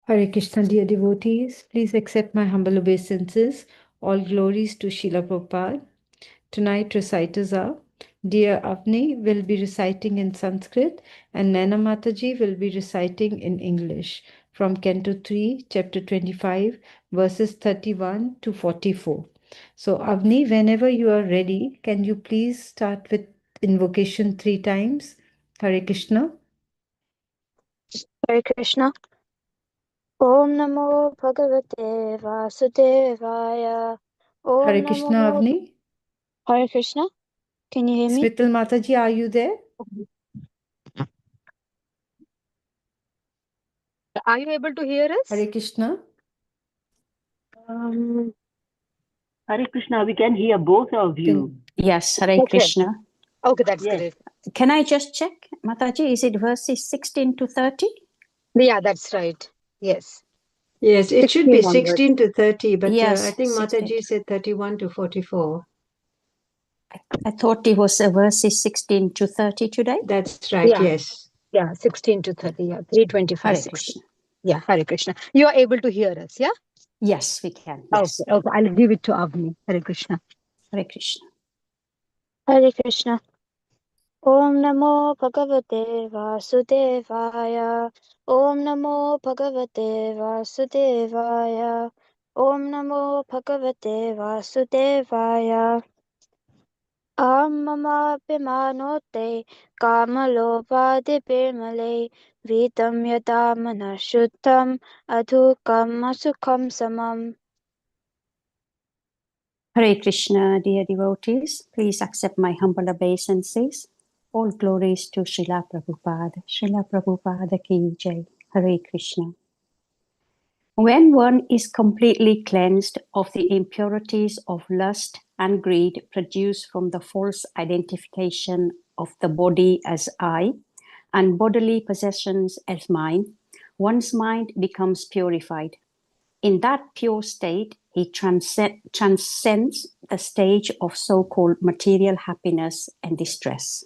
Hare Krishna, dear devotees. Please accept my humble obeisances. All glories to Srila Prabhupada. Tonight reciters are Dear Avni will be reciting in Sanskrit and Nana Mataji will be reciting in English from Canto 3, Chapter 25, verses 31 to 44. So Avni, whenever you are ready, can you please start with invocation 3 times? Hare Krishna. Hare Krishna. Om Namo Bhagavate Vasudevaya. Om Hare Krishna, Namo Avni. Hare Krishna. Can you hear me? Smrital Mataji, are you there? Are you able to hear us? Hare Krishna. Hare Krishna, we can hear both of you. Yes, Hare Krishna. Okay, that's Yes. great. Can I just check, Mataji, is it verses 16 to 30? Yeah, that's right. Yes. Yes, it should be 16 16 to 30, but Yes, I think 16. Mataji said 31 to 44. I thought it was verses 16 to 30 today. That's right, Yeah. yes. Yeah, 16 to 30. Yeah, 325, Hare 16. Krishna. Yeah, Hare Krishna. You are able to hear us, yeah? Yes, we can. Yes. Okay. I'll give it to Avni. Hare Krishna. Hare Krishna. Hare Krishna. Om Namo Bhagavate Vasudevaya. Om Namo Bhagavate Vasudevaya. Om Namo Bhagavate Vasudevaya. Amamapimanote kamalopadipirmale vitam yata manashuddham adhukam asukham samam. Hare Krishna, dear devotees. Please accept my humble obeisances. All glories to Srila Prabhupada. Srila Prabhupada ki jai. Hare Krishna. When one is completely cleansed of the impurities of lust and greed produced from the false identification of the body as I and bodily possessions as mine, one's mind becomes purified. In that pure state, he transcends the stage of so-called material happiness and distress.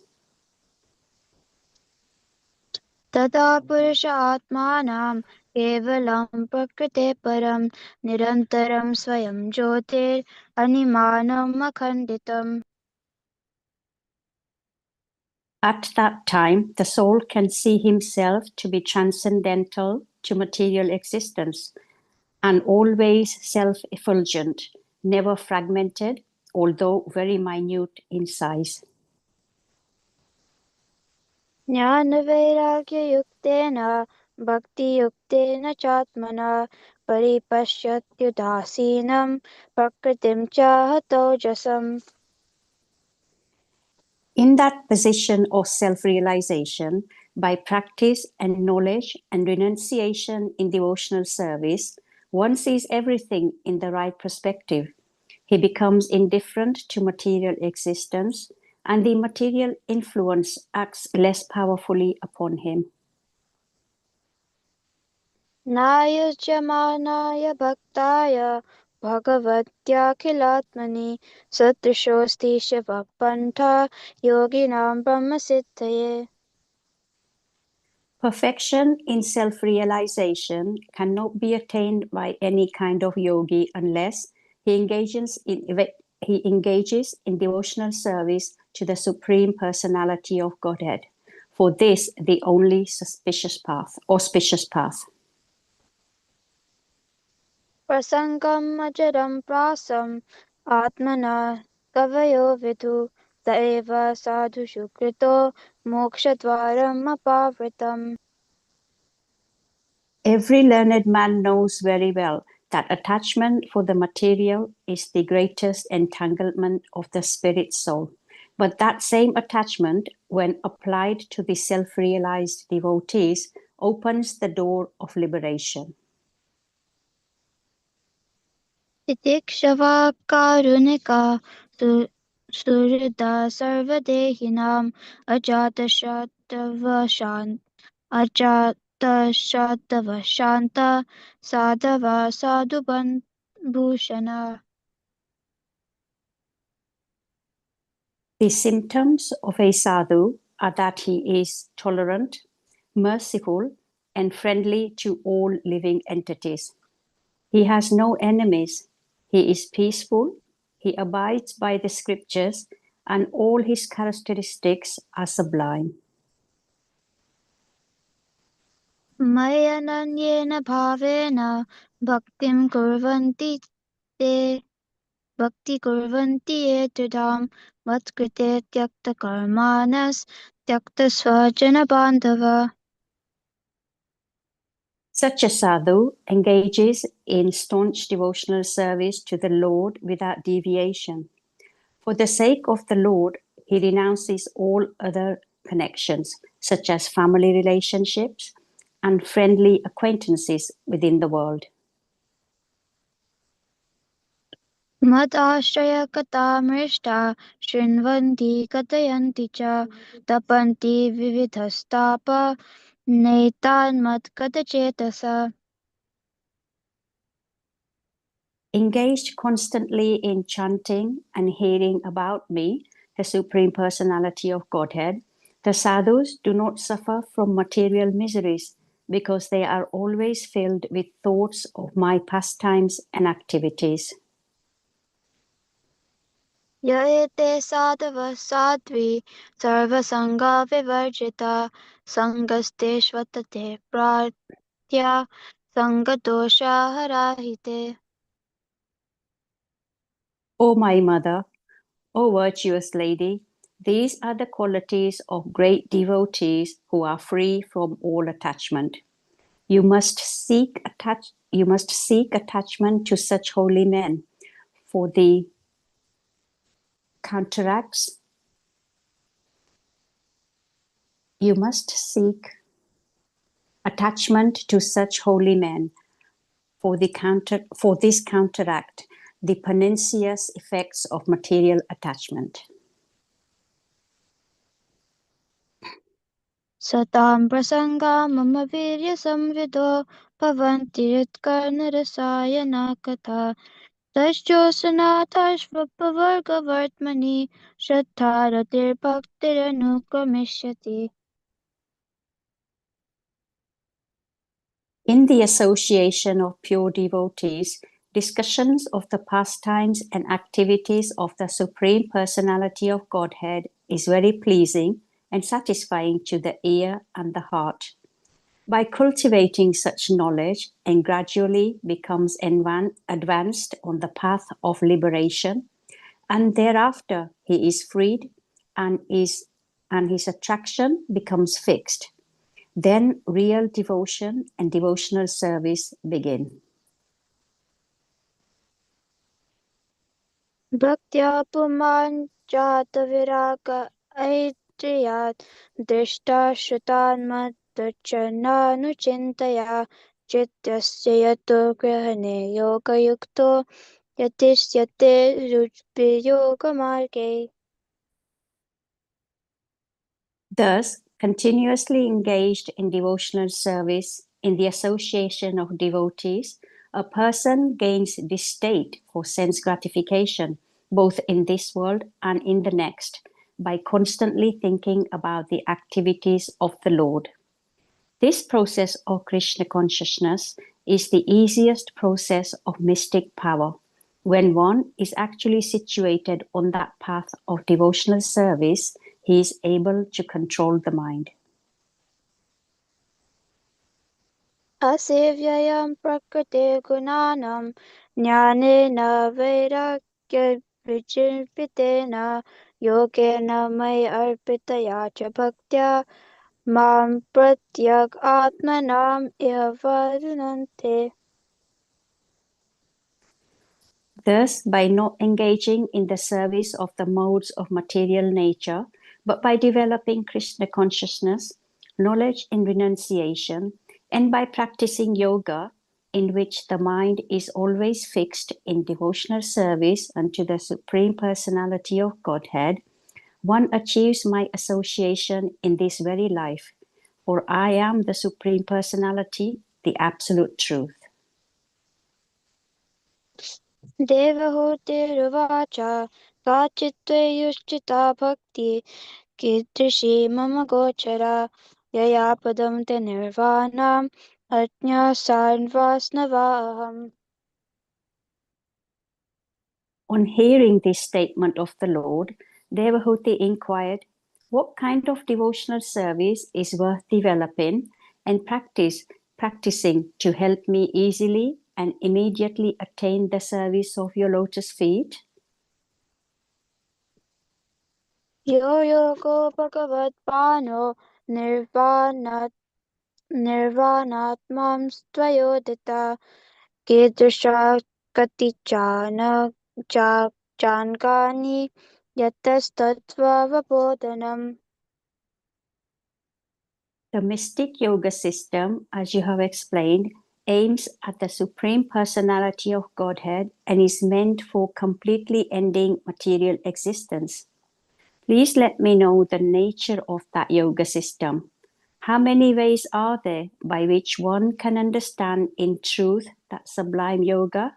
Tada purusha atmanam kevalam prakrite param nirantaram swayam jyotir animanam akhanditam. At that time, the soul can see himself to be transcendental to material existence and always self-effulgent, never fragmented, although very minute in size. Jnana vairagya yuktena bhakti yuktena chatmana paripashyatyudasinam prakritim chahato jasam. In that position of self-realization, by practice and knowledge and renunciation in devotional service, one sees everything in the right perspective. He becomes indifferent to material existence, and the material influence acts less powerfully upon him. Nayajyamanaya bhaktaya bhagavatyakilatmani satrushosti shivapantha yoginam brahmasiddhaye. Perfection in self-realization cannot be attained by any kind of yogi unless he engages in devotional service to the Supreme Personality of Godhead. For this, the only auspicious path. Prasangam ajaram prasam atmana kavayo vidhu saeva sadhu shukrito mokshadvaram apavritam. Every learned man knows very well that attachment for the material is the greatest entanglement of the spirit soul. But that same attachment, when applied to the self-realized devotees, opens the door of liberation. Titikshava karunika surida sarvadehinam ajatashatavashanta sadhava sadhuban The symptoms of a sadhu are that he is tolerant, merciful, and friendly to all living entities. He has no enemies. He is peaceful. He abides by the scriptures, and all his characteristics are sublime. मय्यनन्येन भावेन भक्तिं कुर्वन्ति ये त्रिधाम मत्कृते त्यक्तकर्माणस्त्यक्तस्वजनबान्धव. Such a sadhu engages in staunch devotional service to the Lord without deviation. For the sake of the Lord, he renounces all other connections, such as family relationships and friendly acquaintances within the world. मदाश्रयकतामृष्टा शृण्वन्ति कथयन्ति च तपन्ति विविधस्तापा नैतान्मत्कथचेतसा. Engaged constantly in chanting and hearing about me, the Supreme Personality of Godhead, the sadhus do not suffer from material miseries because they are always filled with thoughts of my pastimes and activities. य एते साधवः Sadhvi सर्वसङ्गा विवर्जिता सङ्गस्तेष्वतते प्रार्थ्या सङ्गदोषाहराहिते. O my mother, O virtuous lady, these are the qualities of great devotees who are free from all attachment. You must seek attachment to such holy men, for the counteracts. You must seek attachment to such holy men, for this counteract the pernicious effects of material attachment. सतां प्रसङ्गा मम वीर्यसंविदो भवन्ति हृत्कर्णरसायना कथा तश्चोऽसनाथाश्वपवर्गवर्त्मनि श्रद्धा रतिर्भक्तिरनुक्रमिष्यति. In the association of pure devotees, discussions of the pastimes and activities of the Supreme Personality of Godhead is very pleasing and satisfying to the ear and the heart. By cultivating such knowledge and gradually becomes advanced on the path of liberation, and thereafter he is freed and his attraction becomes fixed. Then real devotion and devotional service begin. भक्त्या पुमान् जातविराग ऐत्रेयात् दृष्टा श्रुतान्मत्तच्चरणानुचिन्तया चित्तस्य यतो ग्रहणे योगयुक्तो यतिष्यते रुचिर्योगमार्गे. Thus, continuously engaged in devotional service in the association of devotees, a person gains this state for sense gratification, both in this world and in the next, by constantly thinking about the activities of the Lord. This process of Krishna consciousness is the easiest process of mystic power. When one is actually situated on that path of devotional service, he is able to control the mind. असेव्ययं प्रकृतिर्गुणानां ज्ञानेन वैराग्यविचिर्पितेन योगेन मयि अर्पितया च भक्त्या मां प्रत्यग आत्मनाम् इह वर्णन्ते. Thus, by not engaging in the service of the modes of material nature, but by developing Krishna consciousness, knowledge and renunciation, and by practicing yoga, in which the mind is always fixed in devotional service unto the Supreme Personality of Godhead, one achieves my association in this very life, for I am the Supreme Personality, the Absolute Truth. देवहूतिरुवाच काचित् त्वयुश्चिता भक्तिः कीदृशी मम गोचरा यया पदं ते निर्वाणम् अज्ञासान्वास्नवाहम्. On hearing this statement of the Lord, Devahuti inquired, what kind of devotional service is worth developing and practicing to help me easily and immediately attain the service of your lotus feet? Yo yogo bhagavatpano nirvanatmam stvayodita kedusha katichana chankani yatastattva vabodhanam. The mystic yoga system, as you have explained, aims at the Supreme Personality of Godhead and is meant for completely ending material existence. Please let me know the nature of that yoga system. How many ways are there by which one can understand in truth that sublime yoga?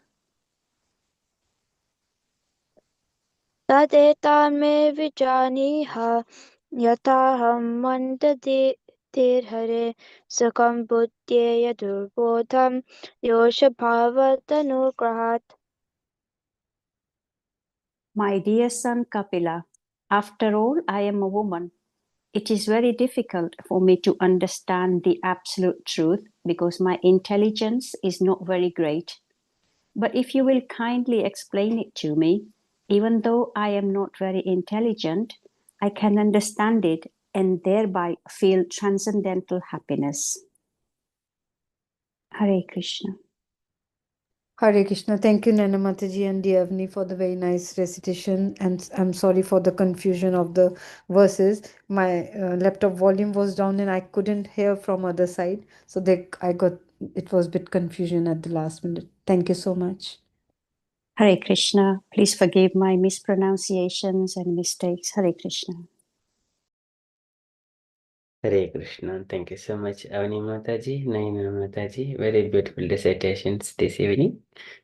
Tadetan me vijaniha yataham mandadirhare sakam buddhyeya durbodham yosha bhavatanugrahat. My dear son Kapila, after all, I am a woman. It is very difficult for me to understand the absolute truth because my intelligence is not very great. But if you will kindly explain it to me, even though I am not very intelligent, I can understand it and thereby feel transcendental happiness. Hare Krishna. Hare Krishna. Thank you, Nana Mataji and Deavani, for the very nice recitation. And I'm sorry for the confusion of the verses. My laptop volume was down and I couldn't hear from other side. So it was a bit confusion at the last minute. Thank you so much. Hare Krishna. Please forgive my mispronunciations and mistakes. Hare Krishna. Hare Krishna. Thank you so much, Avani Mataji, Naina Mataji. Very beautiful recitations this evening.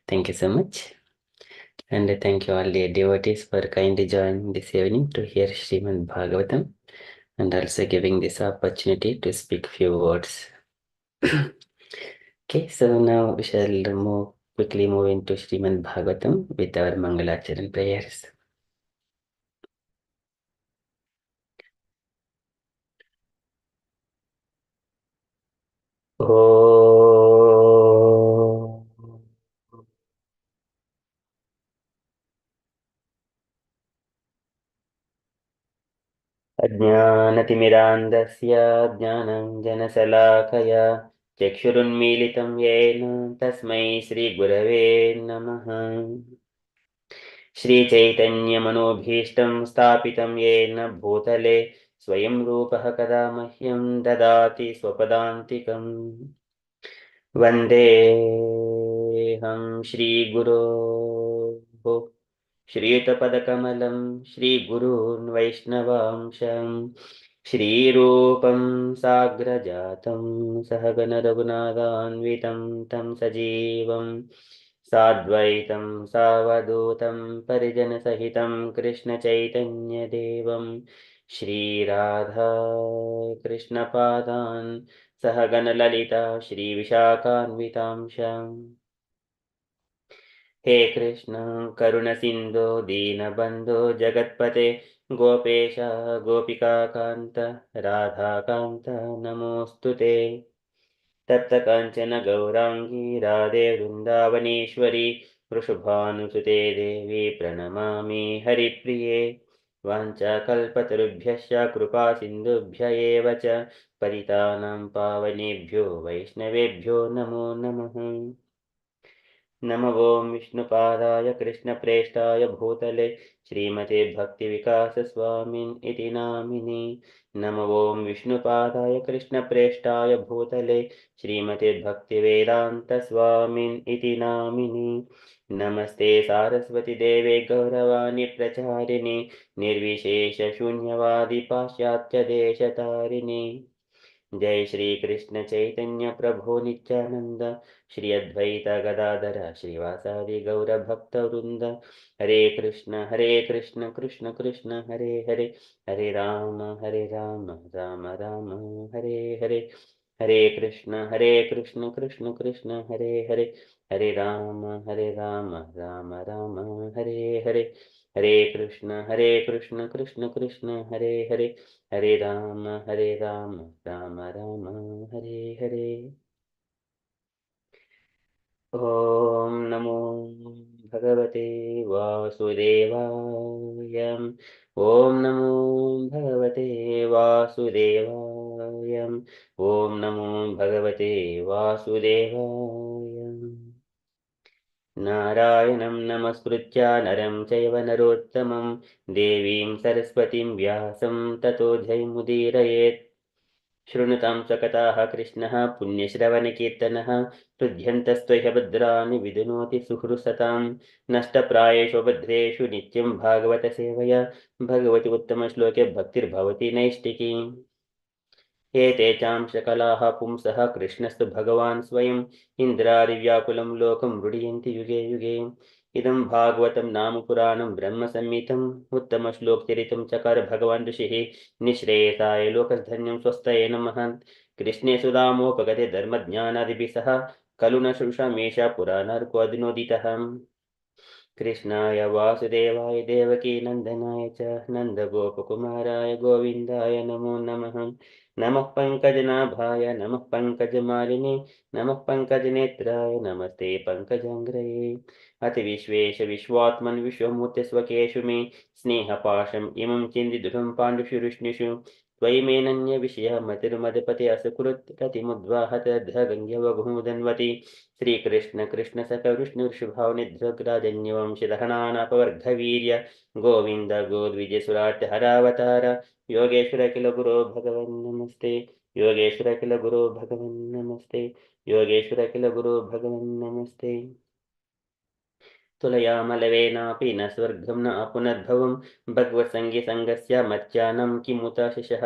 Thank you so much. And thank you all the devotees for kindly joining this evening to hear Srimad Bhagavatam and also giving this opportunity to speak few words. Okay, so now we shall quickly move into Srimad Bhagavatam with our Mangalacharan prayers. Oh. अज्ञानतिमिरान्धस्य ज्ञानञ्जनशलाकया चक्षुरुन्मीलितं येन तस्मै श्रीगुरवे नमः। श्रीचैतन्यमनोभीष्टं स्थापितं येन भूतले स्वयं रूपः कदा मह्यं ददाति स्वपदान्तिकम्। वन्देऽहं श्रीगुरो श्रीयुतपदकमलं श्रीगुरून् वैष्णवांशं श्रीरूपं साग्रजातं सहगणरघुनाथान्वितं तं सजीवं साद्वैतं सावधूतं परिजनसहितं कृष्णचैतन्यदेवं श्रीराधा कृष्णपादान् सहगणललिता श्रीविशाखान्वितांशम्। हे कृष्ण करुणसिन्धो दीनबन्धो जगत्पते गोपेश गोपिकान्त राधाकान्त नमोऽस्तु ते। तप्तकाञ्चन गौराङ्गी राधे वृन्दावनेश्वरी वृषभानुसुते देवी प्रणमामि हरिप्रिये। वाञ्छाकल्पतरुभ्यश्च कृपासिन्धुभ्य एव च पतितानां पावनेभ्यो वैष्णवेभ्यो नमो नमः। नमो ॐ विष्णुपादाय कृष्णप्रेष्ठाय भूतले श्रीमते भक्तिविकासस्वामिन् इति नामिने। नमो ॐ विष्णुपादाय कृष्णप्रेष्ठाय भूतले श्रीमते भक्तिवेदान्तस्वामिन् इति नामिने। नमस्ते सारस्वती देवे गौरवाणी प्रचारिणे निर्विशेषशून्यवादी पाश्चात्यदेशतारिणे। जय श्री कृष्ण चैतन्य प्रभु नित्यानंद श्री अद्वैत गदाधर श्रीवासादि गौर भक्त वृंद हरे कृष्ण कृष्ण कृष्ण हरे हरे हरे राम राम राम हरे हरे हरे कृष्ण कृष्ण कृष्ण हरे हरे हरे राम राम राम हरे हरे हरे कृष्ण कृष्ण कृष्ण हरे हरे हरे राम राम राम हरे हरे ॐ नमो भगवते वासुदेवाय ॐ नमो भगवते वासुदेवाय ॐ नमो भगवते वासुदेवाय नारायणं नमस्कृत्य नरं चैव नरोत्तमं देवीं सरस्वतीं व्यासं ततो जयमुदीरयेत् शृणुतां सकताः कृष्णः पुण्यश्रवणकीर्तनः हृद्यन्तस्त्वह्यभद्राणि विदुनोति सुहृसतां नष्टप्रायेषु भद्रेषु नित्यं भागवतसेवया भगवति उत्तमश्लोके भक्तिर्भवति नैष्टिकी एते चां सकलाः पुंसः कृष्णस्तु भगवान् स्वयम् इन्द्रारिव्याकुलं लोकं मृडयन्ति युगे युगे इदं भागवतं नाम पुराणं ब्रह्मसंहितम् उत्तमश्लोकचरितं चकार भगवान् ऋषिः निःश्रेयसाय लोकधन्यं स्वस्तये नमः कृष्णे सुदामोपगते धर्मज्ञानादिभिः सह खलु न शुश्रूषामेषा पुराणार्कोऽधिनोदितः कृष्णाय वासुदेवाय देवकी नन्दनाय च नन्दगोपकुमाराय गोविन्दाय नमो नमः नमः पङ्कजनाभाय नमः पङ्कजमालिने नमः पङ्कजनेत्राय नमस्ते पङ्कजाङ्घ्रये अति विश्वेश विश्वात्मन् विश्वमूर्ति स्वकेषु मे स्नेहपाशम् इमं चिन्तिदुःखं पाण्डुषु विष्णुषु त्वयि मेनन्य विषय मतिर्मदपते असकृत् रतिमुद्वाहत गङ्ग्यवघुमुदन्वति श्रीकृष्ण कृष्ण सख विष्णु ऋषभाव निधग्राजन्यवंशदहनानपवर्धवीर्य गोविन्द गोद्विजसुराट् हरावतार योगेश्वर किल गुरो भगवन् नमस्ते योगेश्वर किल गुरो भगवन् नमस्ते योगेश्वर किल गुरो भगवन् नमस्ते तुलयामलवेनापि न स्वर्गं न पुनर्भवं भगवत्सङ्गीसङ्गस्य मत्यानं किमुताशिषः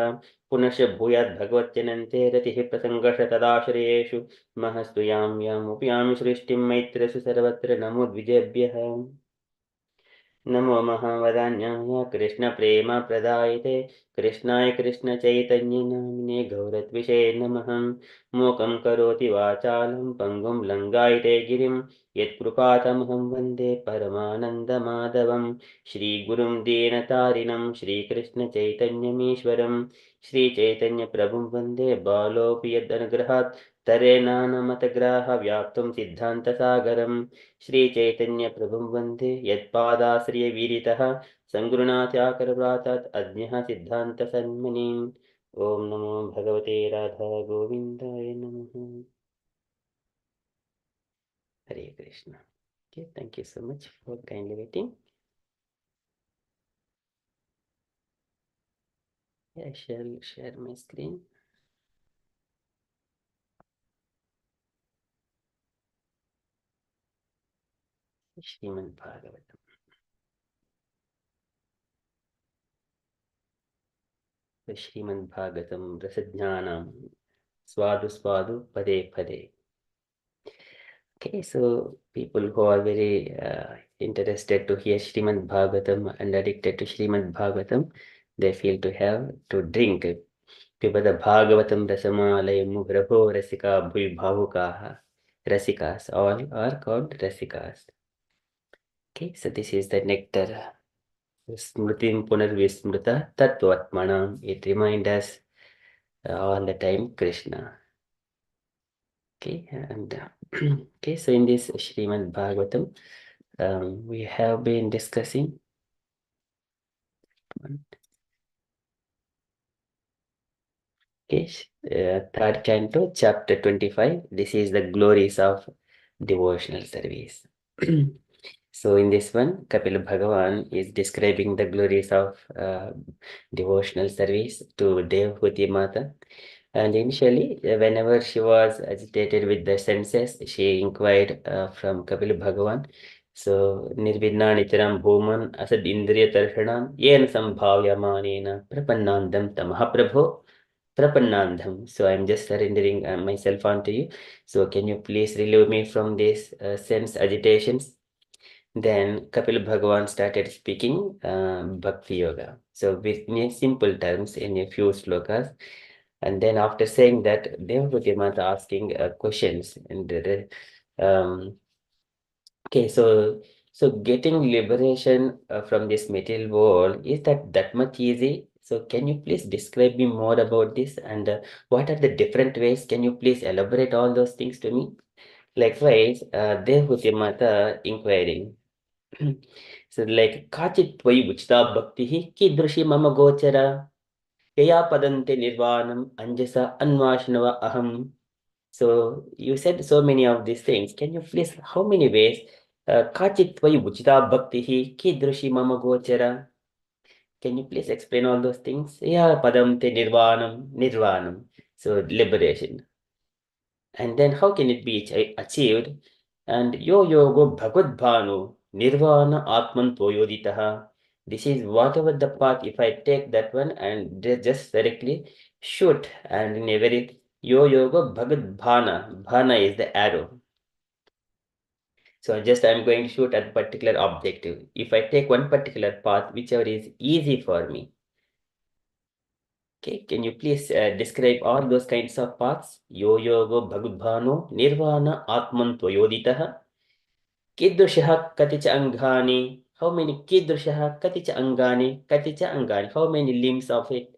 पुनश्च भूयात् भगवत्यनन्ते रतिः प्रसङ्गश तदाश्रयेषु महस्तु यामुपयामि सृष्टिं मैत्रसु सर्वत्र नमो द्विजेभ्यः नमो महावदान्याय कृष्णप्रेमप्रदायते कृष्णाय कृष्णचैतन्यनामिने गौरत्विषे नमः मूकं करोति वाचालं पङ्गुं लङ्घयते गिरिं यत्कृपातमहं वन्दे परमानन्दमाधवं श्रीगुरुं दीनतारिणं श्रीकृष्णचैतन्यमीश्वरं श्रीचैतन्यप्रभुं वन्दे बालोऽपि यदनुग्रहात् तरेणानमतग्राह व्याप्तं सिद्धान्तसागरम् श्रीचैतन्यप्रभुं वन्दे यत्पादाश्रियवीरितः सङ्गृणात्याकरव्रातात् अज्ञः सिद्धान्तसन्मनीम् ॐ नमो भगवते राधा गोविन्दाय नमः हरे Krishna Okay, thank you so much for kindly waiting. I shall share my screen. Srimad Bhagavatam. The Srimad Bhagavatam Rasajnanam Swadu Swadu Pade Pade. Okay, so people who are very interested to hear Srimad Bhagavatam and addicted to Srimad Bhagavatam, they feel to have to drink. Pibada Bhagavatam Rasamalaya Mugrabho Rasika Bhulbhavukaha. Rasikas, all are called Rasikas. Okay, so this is the nectar. Smritim Punarvismrita Tattvatmanam. It reminds us all the time Krishna. Okay, and okay, so in this Srimad Bhagavatam, we have been discussing third canto, chapter 25. This is the glories of devotional service. So in this one, Kapila Bhagavan is describing the glories of devotional service to Devahuti Mata. And initially, whenever she was agitated with the senses, she inquired from Kapila Bhagavan. So, Nirvidna Nitiram Bhuman Asad Indriya Tarshanam Yen Sambhavyamanena Prapannandam Tamaha Prabho. Prapannandham. So I'm just surrendering myself onto you. So can you please relieve me from these sense agitations? Then Kapila Bhagavan started speaking Bhakti Yoga. So in simple terms, in a few slokas. And then after saying that, Devahuti Mata asking questions. And okay, so getting liberation from this material world, is that much easy? So can you please describe me more about this, and what are the different ways? Can you please elaborate all those things to me? Likewise, Devahuti Mata inquiring. So like Kachit Tvai Uchita Bhakti Kidrushi Mama Gochara Yaya Padante Nirvanam Anjasa Anvashnava Aham. So you said so many of these things. Can you please, how many ways? Kachit Tvai Uchita Bhakti Kidrushi Mama Gochara. Can you please explain all those things? Yaya Padante Nirvanam. So liberation. And then how can it be achieved? And yo yogo bhagavad nirvana atman toyoditaha. This is whatever the path, if I take that one and just directly shoot, and in a very yo yoga bhagavad bhana is the arrow. So I'm going to shoot at a particular objective. If I take one particular path, whichever is easy for me. Okay, can you please describe all those kinds of paths? Yo yogo bhagavad nirvana atman toyoditaha. Kidrushah katicha angani. How many kidrushah katicha angani? Katicha angani. How many limbs of it?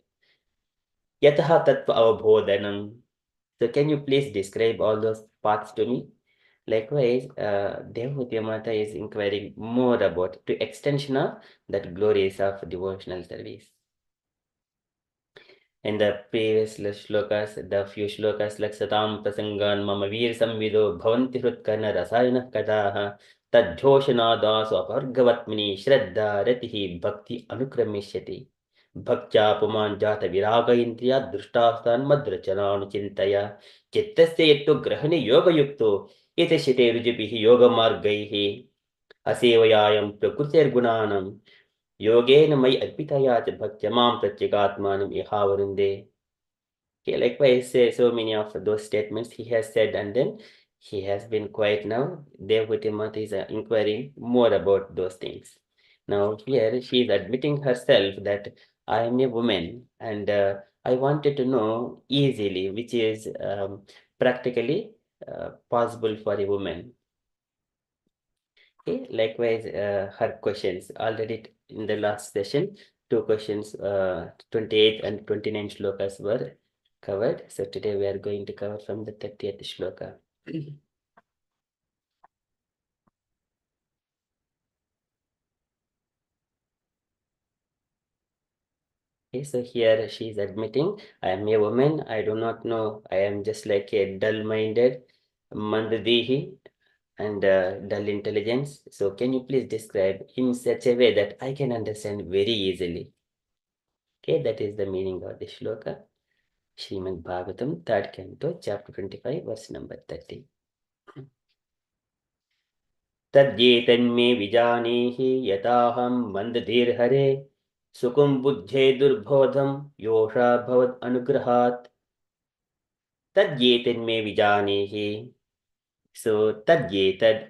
Yataha tattva avabodhanam. So can you please describe all those parts to me? Likewise, Devahuti Mata is inquiring more about to extension of that glories of devotional service. In the previous shlokas, the few shlokas, Laksatam Prasangan Mama Veer Samvido Bhavanti Hrutkana Rasayana Kataha Tadhoshanada Swapargavatmini Shraddha Ratihi Bhakti Anukramishyati Bhaktya Puman Jata Viraga Indriya Drustastan Madrachananu Chintaya Chittasya Yettu Grahani Yoga Yukto Itashite Rujipihi Yoga Margaihi Asevayayam Prakrutir Gunanam Yogena Mai Adpitaya Bhaktyamam Pratyakatmanam Ihavarunde. Okay, likewise, so many of those statements he has said, and then he has been quiet now. Devahuti Mata is inquiring more about those things. Now here she is admitting herself that I am a woman, and I wanted to know easily, which is practically possible for a woman. Okay, likewise, her questions already in the last session, two questions, 28 and 29 shlokas were covered. So today we are going to cover from the 30th shloka. Okay, so here she is admitting, I am a woman, I do not know, I am just like a dull-minded mandadihi and dull intelligence. So can you please describe in such a way that I can understand very easily? Okay, that is the meaning of the shloka. Srimad Bhagavatam, 3rd Canto, chapter 25, verse number 30. तद्येतन्मे विजानीहि यताहं मन्दधीर्हरे सुकुं बुद्धे दुर्बोधं योषा भवद् अनुग्रहात्. Tadyetanme vijanehi. So tadyetad.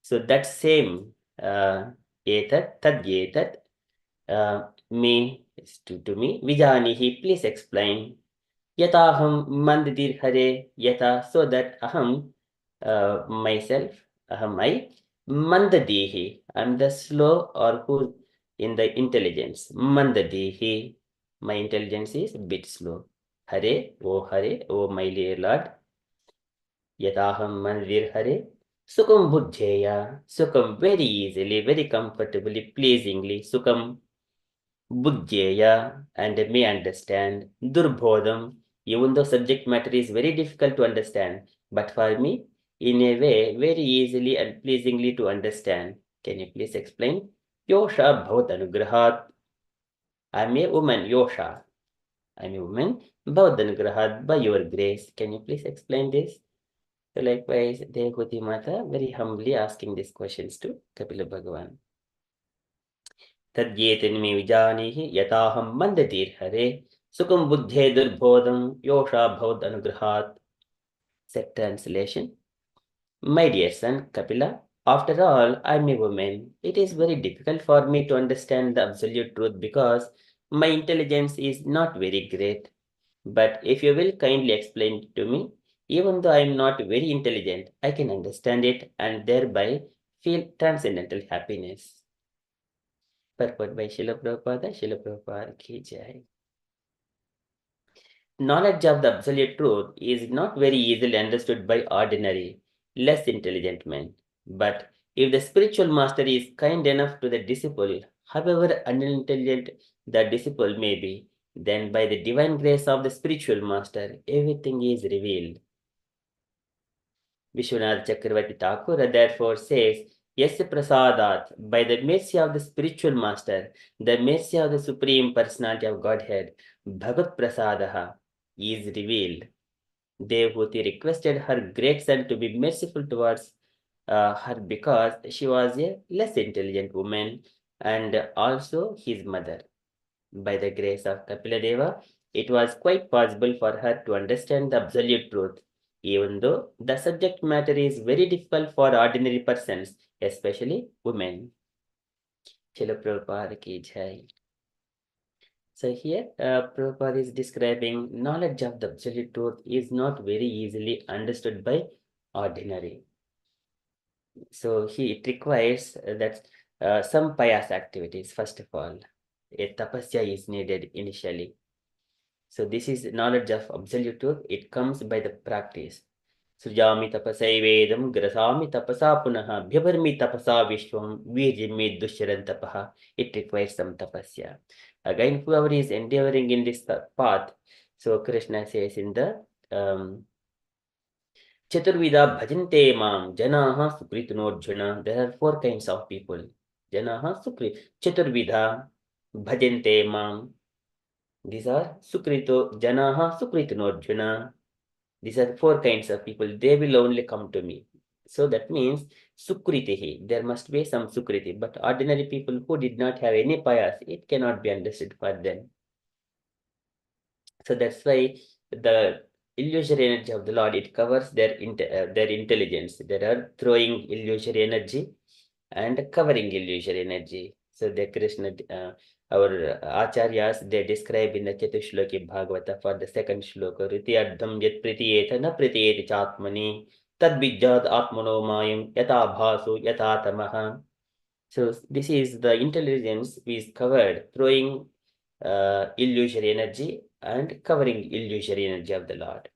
So that same etad, tadyetad me is to me. Vijanihi, please explain. Yataham mandadir hare yata, so that aham myself, aham I, mandadihi, I'm the slow or who in the intelligence. Mandadihi, my intelligence is a bit slow. Hare, oh my dear Lord. Yataham mandadir hare. Sukam buddheya, sukam very easily, very comfortably, pleasingly, sukam buddheya, and may understand. Durbodham, even though subject matter is very difficult to understand, but for me, in a way, very easily and pleasingly to understand. Can you please explain? Yosha bhavat anugrahat. I'm a woman, Yosha. I'm a woman, bhavat anugrahat, by your grace. Can you please explain this? So likewise, Devahuti Mata very humbly asking these questions to Kapila Bhagavan. Tadyetanme vijanihi yataham mandadir hare Sukham buddhe durbodham yosha bhaud anugrahat. Set translation. My dear son Kapila, after all, I'm a woman. It is very difficult for me to understand the absolute truth because my intelligence is not very great. But if you will kindly explain it to me, even though I am not very intelligent, I can understand it and thereby feel transcendental happiness. Purport by Srila Prabhupada, Srila Prabhupada ki jai. Knowledge of the absolute truth is not very easily understood by ordinary, less intelligent men. But if the spiritual master is kind enough to the disciple, however unintelligent the disciple may be, then by the divine grace of the spiritual master, everything is revealed. Vishwanath Chakravarti Thakur therefore says, Yasya Prasadat, by the mercy of the spiritual master, the mercy of the Supreme Personality of Godhead, Bhagat Prasadaha is revealed. Devahuti requested her great son to be merciful towards her because she was a less intelligent woman and also his mother. By the grace of Kapila Deva, it was quite possible for her to understand the absolute truth, even though the subject matter is very difficult for ordinary persons, especially women. Chilo Prabhupada ki jai. So here, Prabhupada is describing knowledge of the absolute truth is not very easily understood by ordinary. So it requires that some pious activities, first of all. A tapasya is needed initially. So this is knowledge of absolute truth. It comes by the practice. Sujami tapasai vedam grasami tapasa punaha bhyavarmi tapasa vishwam virjimi dushyaran tapaha. It requires some tapasya. Again, whoever is endeavoring in this path, so Krishna says in the Chaturvida bhajante mam janaha sukritunojjana. There are 4 kinds of people. Janaha sukrit. Chaturvida bhajante mam. These are sukrito janaha sukritunojjana. These are 4 kinds of people. They will only come to me. So that means sukritihi. There must be some sukriti. But ordinary people who did not have any pious, it cannot be understood for them. So that's why the illusory energy of the Lord, it covers their intelligence. They are throwing illusory energy and covering illusory energy. So the Krishna, our acharyas, they describe in the Chatushloki Bhagavata for the second shloka, Ritiyadham yat pritiyeta na pritiyeti chatmani tad vijjad atmano mayam yata bhasu yata tamaha. So this is the intelligence is covered, throwing illusory energy and covering illusory energy of the Lord.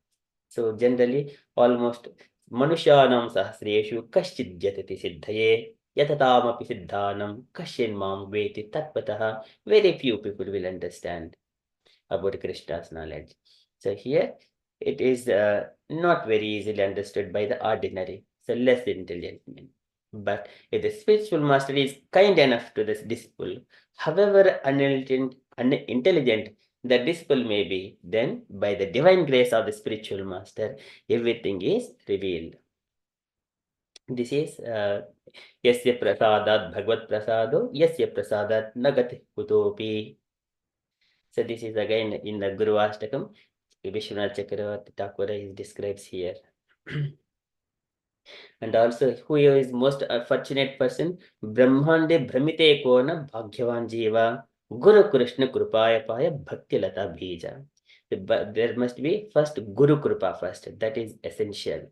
So generally, almost Manushanam Sahasreshu Kashchid Jatati Siddhaye Yatatamapi Siddhanam Kashyin Mam Veti Tatpataha. Very few people will understand about Krishna's knowledge. So here it is not very easily understood by the ordinary, so less intelligent men. But if the spiritual master is kind enough to this disciple, however unintelligent the disciple may be, then by the divine grace of the spiritual master, everything is revealed. This is Yasya Prasadat Bhagavad Prasado, Yasya Prasadat Nagati Kutopi. So this is again in the Guru Ashtakam, Vishwanath Chakravarti Thakur describes here. And also, who is most fortunate person? Brahmande Brahmite Kona Bhagyavan Jiva Guru Krishna Krupaya Paya Bhakti Lata Bija. There must be first Guru Krupa first. That is essential.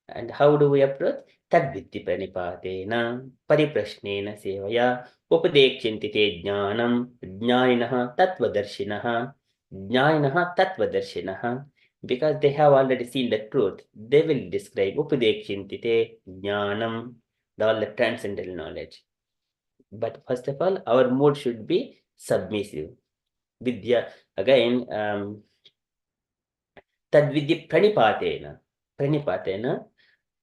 And how do we approach? Tadvitti pranipatena pariprashnena sevaya upadekshintite jnanam jnaninaha tattvadarshinaha jnaninaha tattvadarshinaha. Because they have already seen the truth, they will describe upadekshintite jnanam, all the transcendental knowledge. But first of all, our mood should be submissive. Vidya, again, tadvidya pranipatena. Pranipatena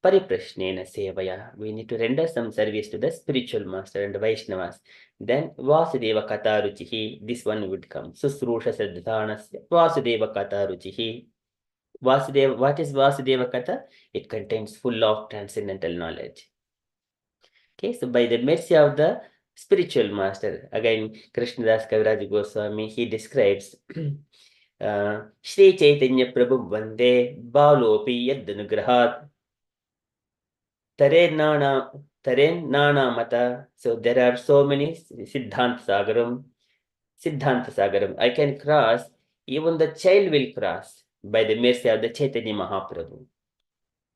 Pariprashnena sevaya. We need to render some service to the spiritual master and Vaishnavas. Then Vasudeva Kata Ruchihi, this one would come. Susrusha Siddhanasya Vasudeva Kata Ruchihi. Vasudeva, what is Vasudeva Kata? It contains full of transcendental knowledge. Okay, so by the mercy of the spiritual master. Again, Krishnadas Kaviraj Goswami, he describes Shri Chaitanya Prabhu Vande Balopi Yadanugrahat Taren Nana Mata. So there are so many Siddhanta Sagaram. I can cross, even the child will cross by the mercy of the Chaitanya Mahaprabhu.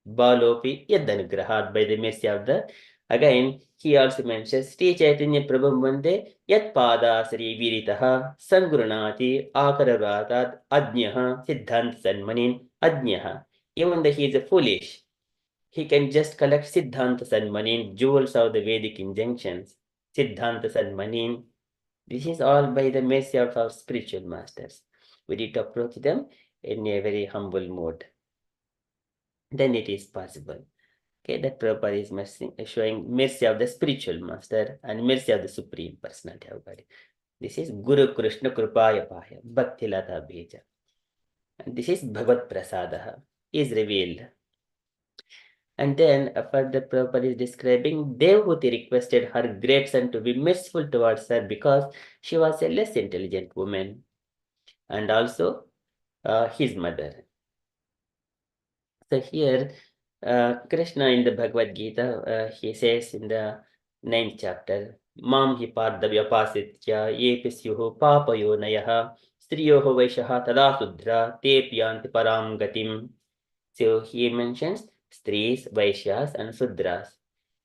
Balopi Yadanugrahat, by the mercy of the. Again, he also mentions Sri Chaitanya Prabhu Vande Yat Pada Sri Viritaha Sangurunati Akaravatat Ajnaha Siddhant Sanmanin Ajnaha. Even though he is a foolish, he can just collect Siddhanta Sanmanin, jewels of the Vedic injunctions. Siddhanta Sanmanin. This is all by the mercy of our spiritual masters. We need to approach them in a very humble mode. Then it is possible. Okay, that Prabhupada is showing mercy of the spiritual master and mercy of the Supreme Personality of Godhead. This is Guru Krishna Krupaya Paya Bhakti Lata Beja. And this is Bhagavad Prasadaha, is revealed. And then further Prabhupada is describing Devahuti requested her great son to be merciful towards her because she was a less intelligent woman, and also his mother. So here Krishna in the Bhagavad Gita, he says in the 9th chapter, Mam hi pardavya pasitya yepisyuhu papayo nayaha striyoho vaishaha tada sudra te pyanti param gatim. So he mentions Stris, Vaishyas and Sudras.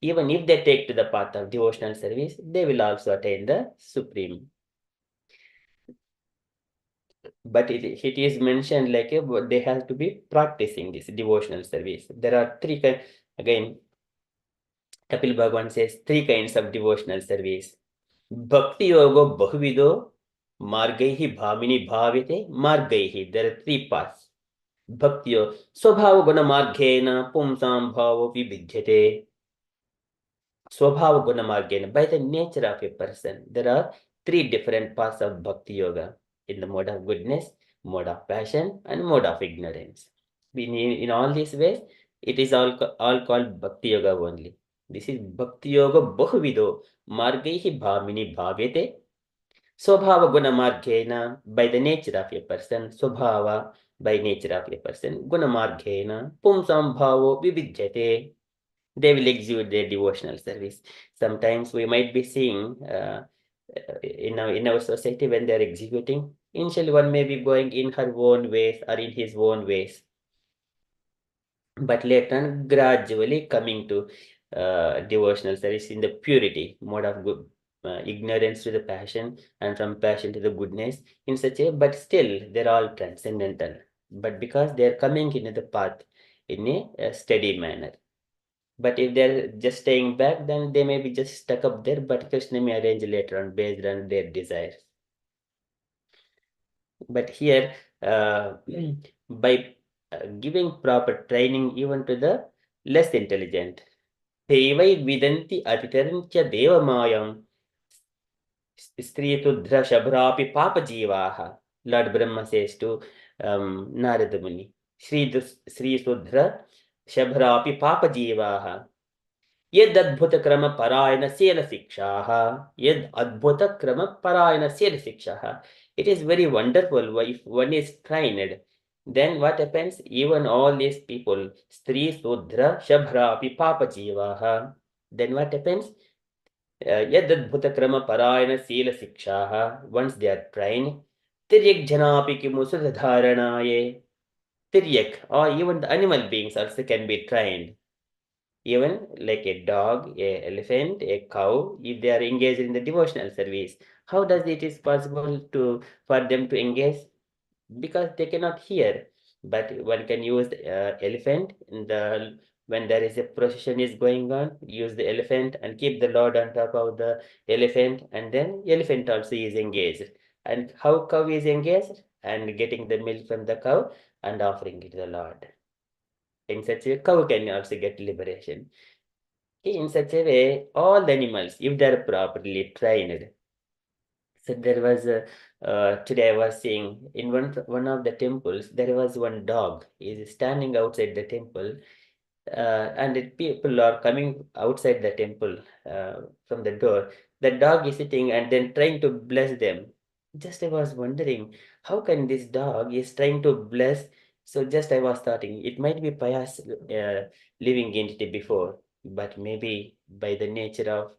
Even if they take to the path of devotional service, they will also attain the Supreme. But it is mentioned like they have to be practicing this devotional service. There are three kinds. Again, Kapila Bhagavan says 3 kinds of devotional service. Bhakti yoga bahuvido margaihi bhamini bhavite margaihi. There are 3 paths. Bhakti yoga swabhava guna margena pumsam bhavo vibhidyate. Swabhava guna margena, by the nature of a person. There are 3 different paths of bhakti yoga: in the mode of goodness, mode of passion, and mode of ignorance. In all these ways, it is all called bhakti yoga only. This is bhakti yoga bahuvido margaihi bhamini bhavete. Swabhava guna margena, by the nature of a person. Swabhava, by nature of a person. Guna margena pumsam bhavo vibhidyate. They will execute their devotional service. Sometimes we might be seeing in our society when they are executing, initially one may be going in her own ways or in his own ways, but later on gradually coming to devotional service in the purity mode of good, ignorance to the passion, and from passion to the goodness in such a, but still they're all transcendental, but because they're coming into the path in a steady manner. But if they're just staying back, then they may be just stuck up there, but Krishna may arrange later on based on their desires. But here, by giving proper training even to the less intelligent, Devai Vidanti Atitarantya Devamayam Stritudra Shabhrapi Papa Jivaha. Lord Brahma says to Narada Muni, Sri Sudra Shabhrapi Papa Jivaha. Yed adbhuta krama parayana sela sikshaha. Yed adbhuta krama parayana sela sikshaha. It is very wonderful if one is trained. Then what happens? Even all these people, Stri, Sudra, Shabhra, api Papa Jivaha. Then what happens? Yed adbhuta krama parayana sela sikshaha. Once they are trained, Tiryak janapi kimusudha dharanaye. Tiryak, or even the animal beings also can be trained. Even like a dog, a elephant, a cow, if they are engaged in the devotional service, how does it is possible for them to engage? Because they cannot hear, but one can use the elephant in when there is a procession is going on, use the elephant and keep the Lord on top of the elephant, and then elephant also is engaged. And how cow is engaged? And getting the milk from the cow and offering it to the Lord. In such a way, cow can also get liberation. In such a way, all the animals, if they are properly trained. So there was today I was seeing in one of the temples, there was one dog is standing outside the temple, and people are coming outside the temple from the door. the dog is sitting and then trying to bless them. Just I was wondering, how can this dog is trying to bless? So just I was thinking, it might be pious living entity before, but maybe by the nature of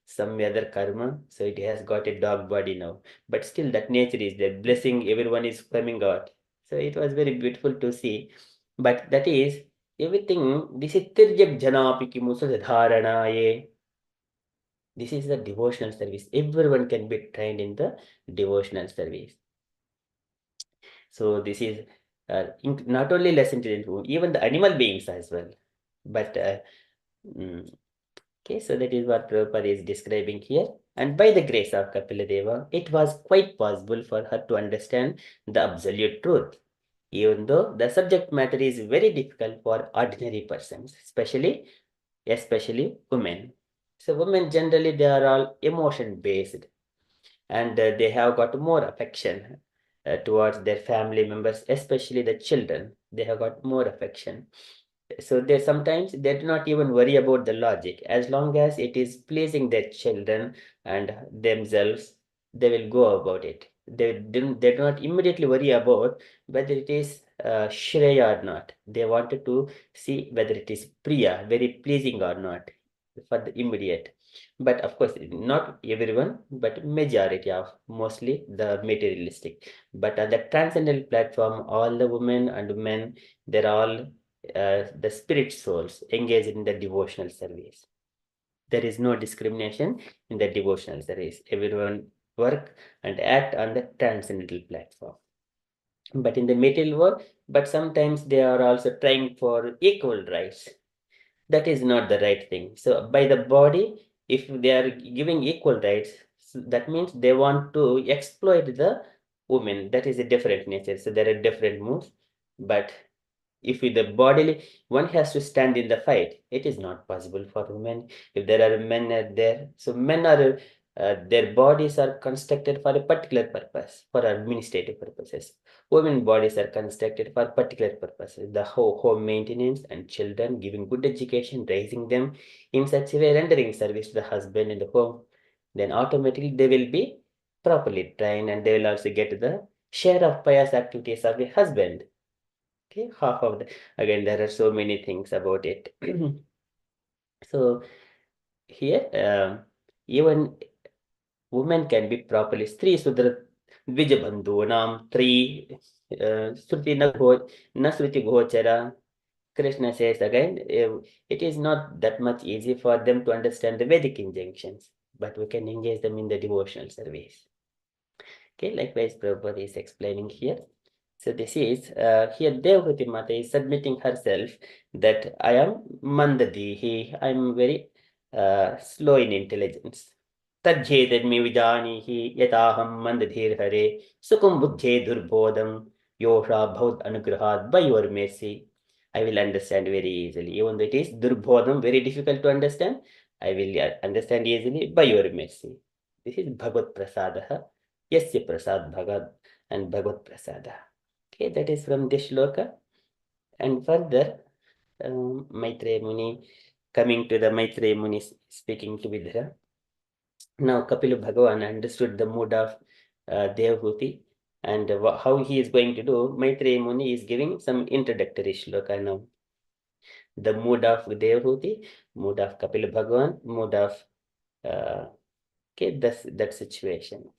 some other karma, so it has got a dog body now. But still that nature is there, blessing everyone is coming out. So it was very beautiful to see. But that is everything, this is Tirjak Janapiki Musadharanaye. This is the devotional service. Everyone can be trained in the devotional service. So this is not only less intelligent, even the animal beings as well. But okay, so that is what Prabhupada is describing here. And by the grace of Kapila Deva, it was quite possible for her to understand the absolute truth, even though the subject matter is very difficult for ordinary persons, especially women. So women generally, they are all emotion based, and they have got more affection towards their family members, especially the children. They have got more affection. So they sometimes they do not even worry about the logic. As long as it is pleasing their children and themselves, they will go about it. They do not immediately worry about whether it is Shreya or not. They wanted to see whether it is Priya, very pleasing or not for the immediate. But of course, not everyone, but majority of mostly the materialistic. But on the transcendental platform, all the women and men, they're all the spirit souls engaged in the devotional service. There is no discrimination in the devotional service. Everyone work and act on the transcendental platform. But in the material world, but sometimes they are also trying for equal rights. That is not the right thing. So by the body, if they are giving equal rights, so that means they want to exploit the women. That is a different nature. So there are different moves. But if with the bodily, one has to stand in the fight. It is not possible for women. If there are men there, so men are their bodies are constructed for a particular purpose, for administrative purposes. Women bodies are constructed for particular purposes, the home maintenance and children, giving good education, raising them in such a way, rendering service to the husband in the home. Then automatically they will be properly trained, and they will also get the share of pious activities of a husband. Okay, half of the, again, there are so many things about it. So here, even women can be properly Stri Sudra Dvijabandhunam, three Sruti na Sruti Gochara. Krishna says again, it is not that much easy for them to understand the Vedic injunctions, but we can engage them in the devotional service. Okay, likewise, Prabhupada is explaining here. So this is, here Devahuti Mata is submitting herself that I am Mandadihi, I am very slow in intelligence. Tajjedadmi vidanihi yataham mandadhir hare sukum buddhe durbodham yosha bhaut anugrahat, by your mercy. I will understand very easily. Even though it is durbodham, very difficult to understand, I will understand easily by your mercy. This is Bhagavad Prasadaha, Yasya Prasad Bhagavad and Bhagavad Prasada. Okay, that is from this shloka. And further, Maitreya Muni, coming to the Maitreya Muni speaking to Vidra. Now Kapila Bhagavan understood the mood of Devahuti, and how he is going to do. Maitreya Muni is giving some introductory shloka now. The mood of Devahuti, mood of Kapila Bhagavan, mood of okay, that situation.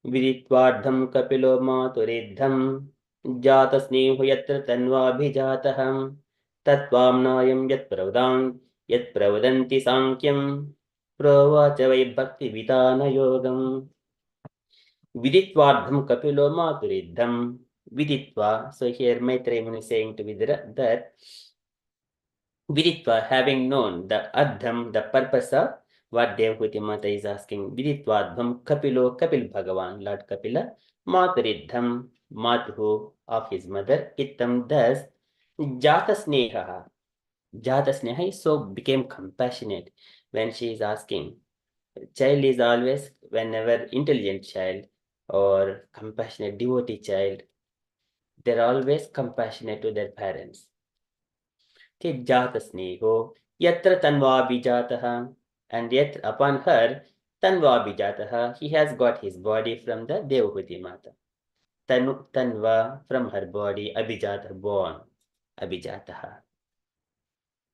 विदित्वार्धं कपिलो मातुरिद्धं जातस्नेहो यत्र तन्वाभिजातः तत्त्वाम्नायं यत्प्रवदन्ति साङ्ख्यं प्रोवाच वै भक्तिवितानयोगम् विदित्वार्धं कपिलो मातुरिद्धं viditva. So here Maitreya Muni is saying to Vidra that viditva, having known the ardham, the purpose of what Devahuti Mata is asking. Viditvadham Kapilo, Kapil Bhagavan, Lord Kapila, Mataridham, Matuhu of his mother, Ittam, thus, Jata Sneha. Jata Sneha so became compassionate when she is asking. Child is always, whenever intelligent child or compassionate devotee child, they're always compassionate to their parents. Okay, Jata Sneho, Yatra tanva bijataha, and yet upon her tanva bijataha, he has got his body from the Devahuti Mata. Tanva from her body, abhijata born, abhijataha.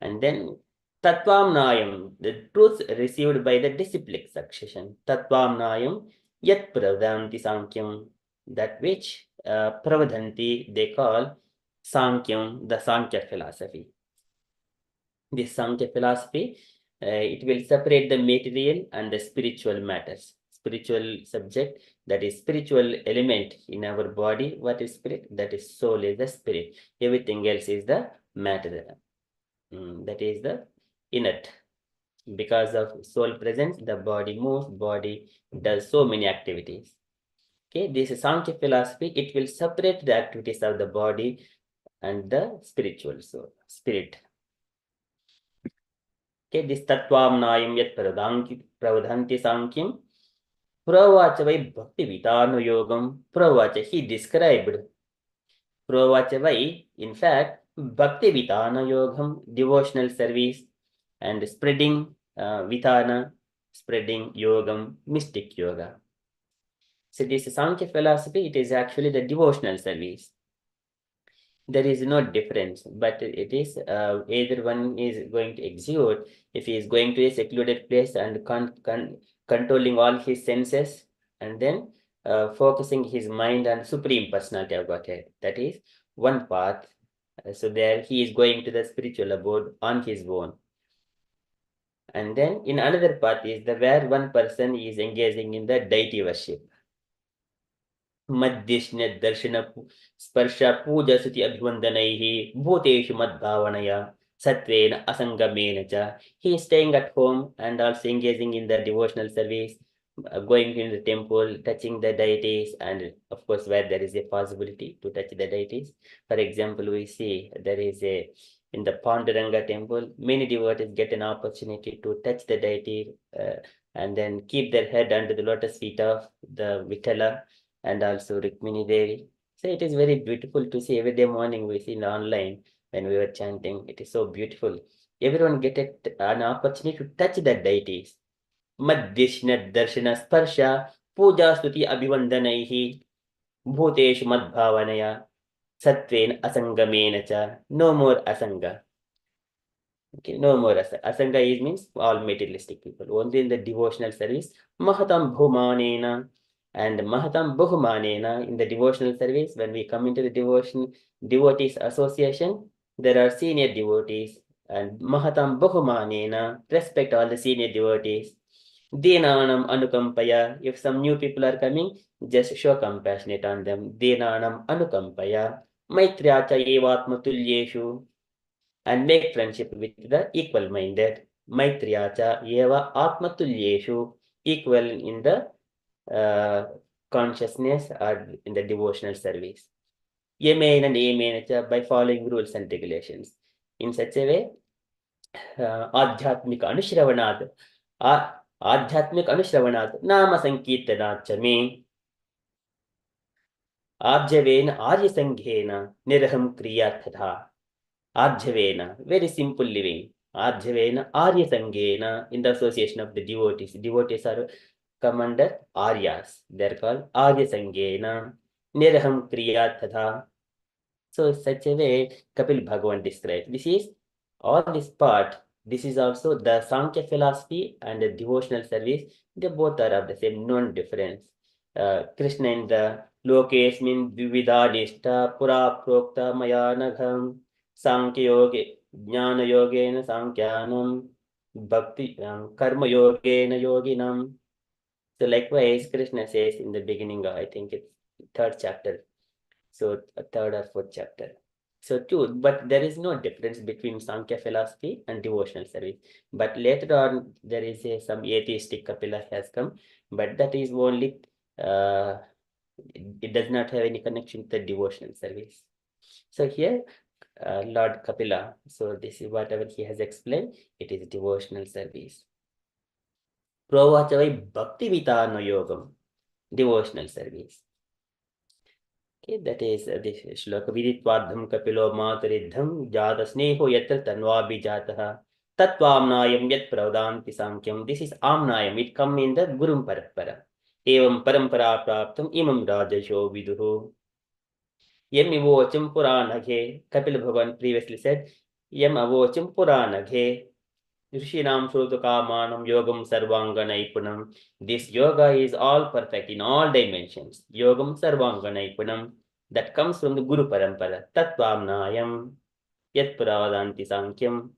And then Tatvamnayam, the truth received by the disciplic succession. Tatvamnayam yat pravdanti sankyam, that which pravadhanti they call sankyam, the Sankhya philosophy. This Sankhya philosophy, it will separate the material and the spiritual matters. Spiritual subject, that is spiritual element in our body. What is spirit? That is soul is the spirit. Everything else is the matter. That is the inert. Because of soul presence, the body moves, body does so many activities. Okay, this is Sankhya philosophy. It will separate the activities of the body and the spiritual soul, spirit. Okay, this Tatvamnayam yat pravadhanti sankhim. Pravacha vai bhakti vitanu yogam. Pravacha, he described. Pravacha vai, in fact, bhakti vitana yogam, devotional service, and spreading vitana, spreading yogam, mystic yoga. So this Sankhya philosophy, it is actually the devotional service. There is no difference, but it is either one is going to execute, if he is going to a secluded place and controlling all his senses, and then focusing his mind on Supreme Personality of Godhead. That is one path. So there he is going to the spiritual abode on his own. And then in another path is the where one person is engaging in the deity worship. Madhyashna darshana sparsha puja suti abhivandanaihi bhuteshu madbhavanaya satvena asangamena cha. He is staying at home and also engaging in the devotional service, going in the temple, touching the deities, and of course where there is a possibility to touch the deities. For example, we see there is a in the Panduranga temple, many devotees get an opportunity to touch the deity and then keep their head under the lotus feet of the Vitala and also Rukmini Devi. So it is very beautiful to see. Every day morning we see online when we were chanting. It is so beautiful. Everyone get an opportunity to touch the deities. Madhyashna darshana sparsha puja stuti abhivandanaihi bhuteshu madbhavanaya satven asangamena cha. No more asanga. Okay, no more asanga is means all materialistic people. Only in the devotional service. Mahatam bhumanena. And Mahatam Bahumanena, in the devotional service, when we come into the devotees association, there are senior devotees, and Mahatam Bahumanena, respect all the senior devotees. Dinanam Anukampaya, if some new people are coming, just show compassionate on them. Dinanam Anukampaya, Maitriyacha Evatma Tulyeshu, and make friendship with the equal minded. Maitriyacha Eva Atma Tulyeshu, equal in the consciousness or in the devotional service. Yemen and Amen by following rules and regulations. In such a way, Adhyatmik Anushravanad, Adhyatmik Anushravanad, Nama Sankirtanach me, Abjavena Arya Sanghena, Niraham Kriya Tatha. Abjavena, very simple living. Abjavena Arya Sanghena, in the association of the devotees. Devotees are come under Aryas. They are called Arya Sangena, Niraham Kriya Tatha. So such a way Kapila Bhagavan describes. This is all this part. This is also the Sankhya philosophy and the devotional service. They both are of the same, non-difference. Krishna in the Lokesmin Vividha Nishta Pura Prokta Mayanagham Sankhya Yoge Jnana Yogena Sankhyanam Bhakti Karma Yogena Yoginam. So likewise, Krishna says in the beginning, I think it's third chapter. So a third or fourth chapter. So but there is no difference between Sankhya philosophy and devotional service. But later on, there is some atheistic Kapila has come, but that is only, it does not have any connection to the devotional service. So here, Lord Kapila, so this is whatever he has explained, it is devotional service. Pravachavai Bhakti Vitana Yogam, devotional service. Okay, that is this shloka. Viditvadham kapilo matariddham jata sneho yatra tanva bijataha Tatvamnayam yat pravdanti sankyam. This is Amnayam. It come in the Gurum Parampara. Evam Parampara Praptam Imam Rajasho Viduhu. Yem Avocham Puranaghe. Kapila Bhagavan previously said, Yem Avocham Puranaghe. Rishinam Shrutakamanam Yogam Sarvanga Naipunam. This yoga is all perfect in all dimensions. Yogam Sarvanga Naipunam. That comes from the Guru Parampara. Tatvamnayam Yat Pravadanti Sankyam.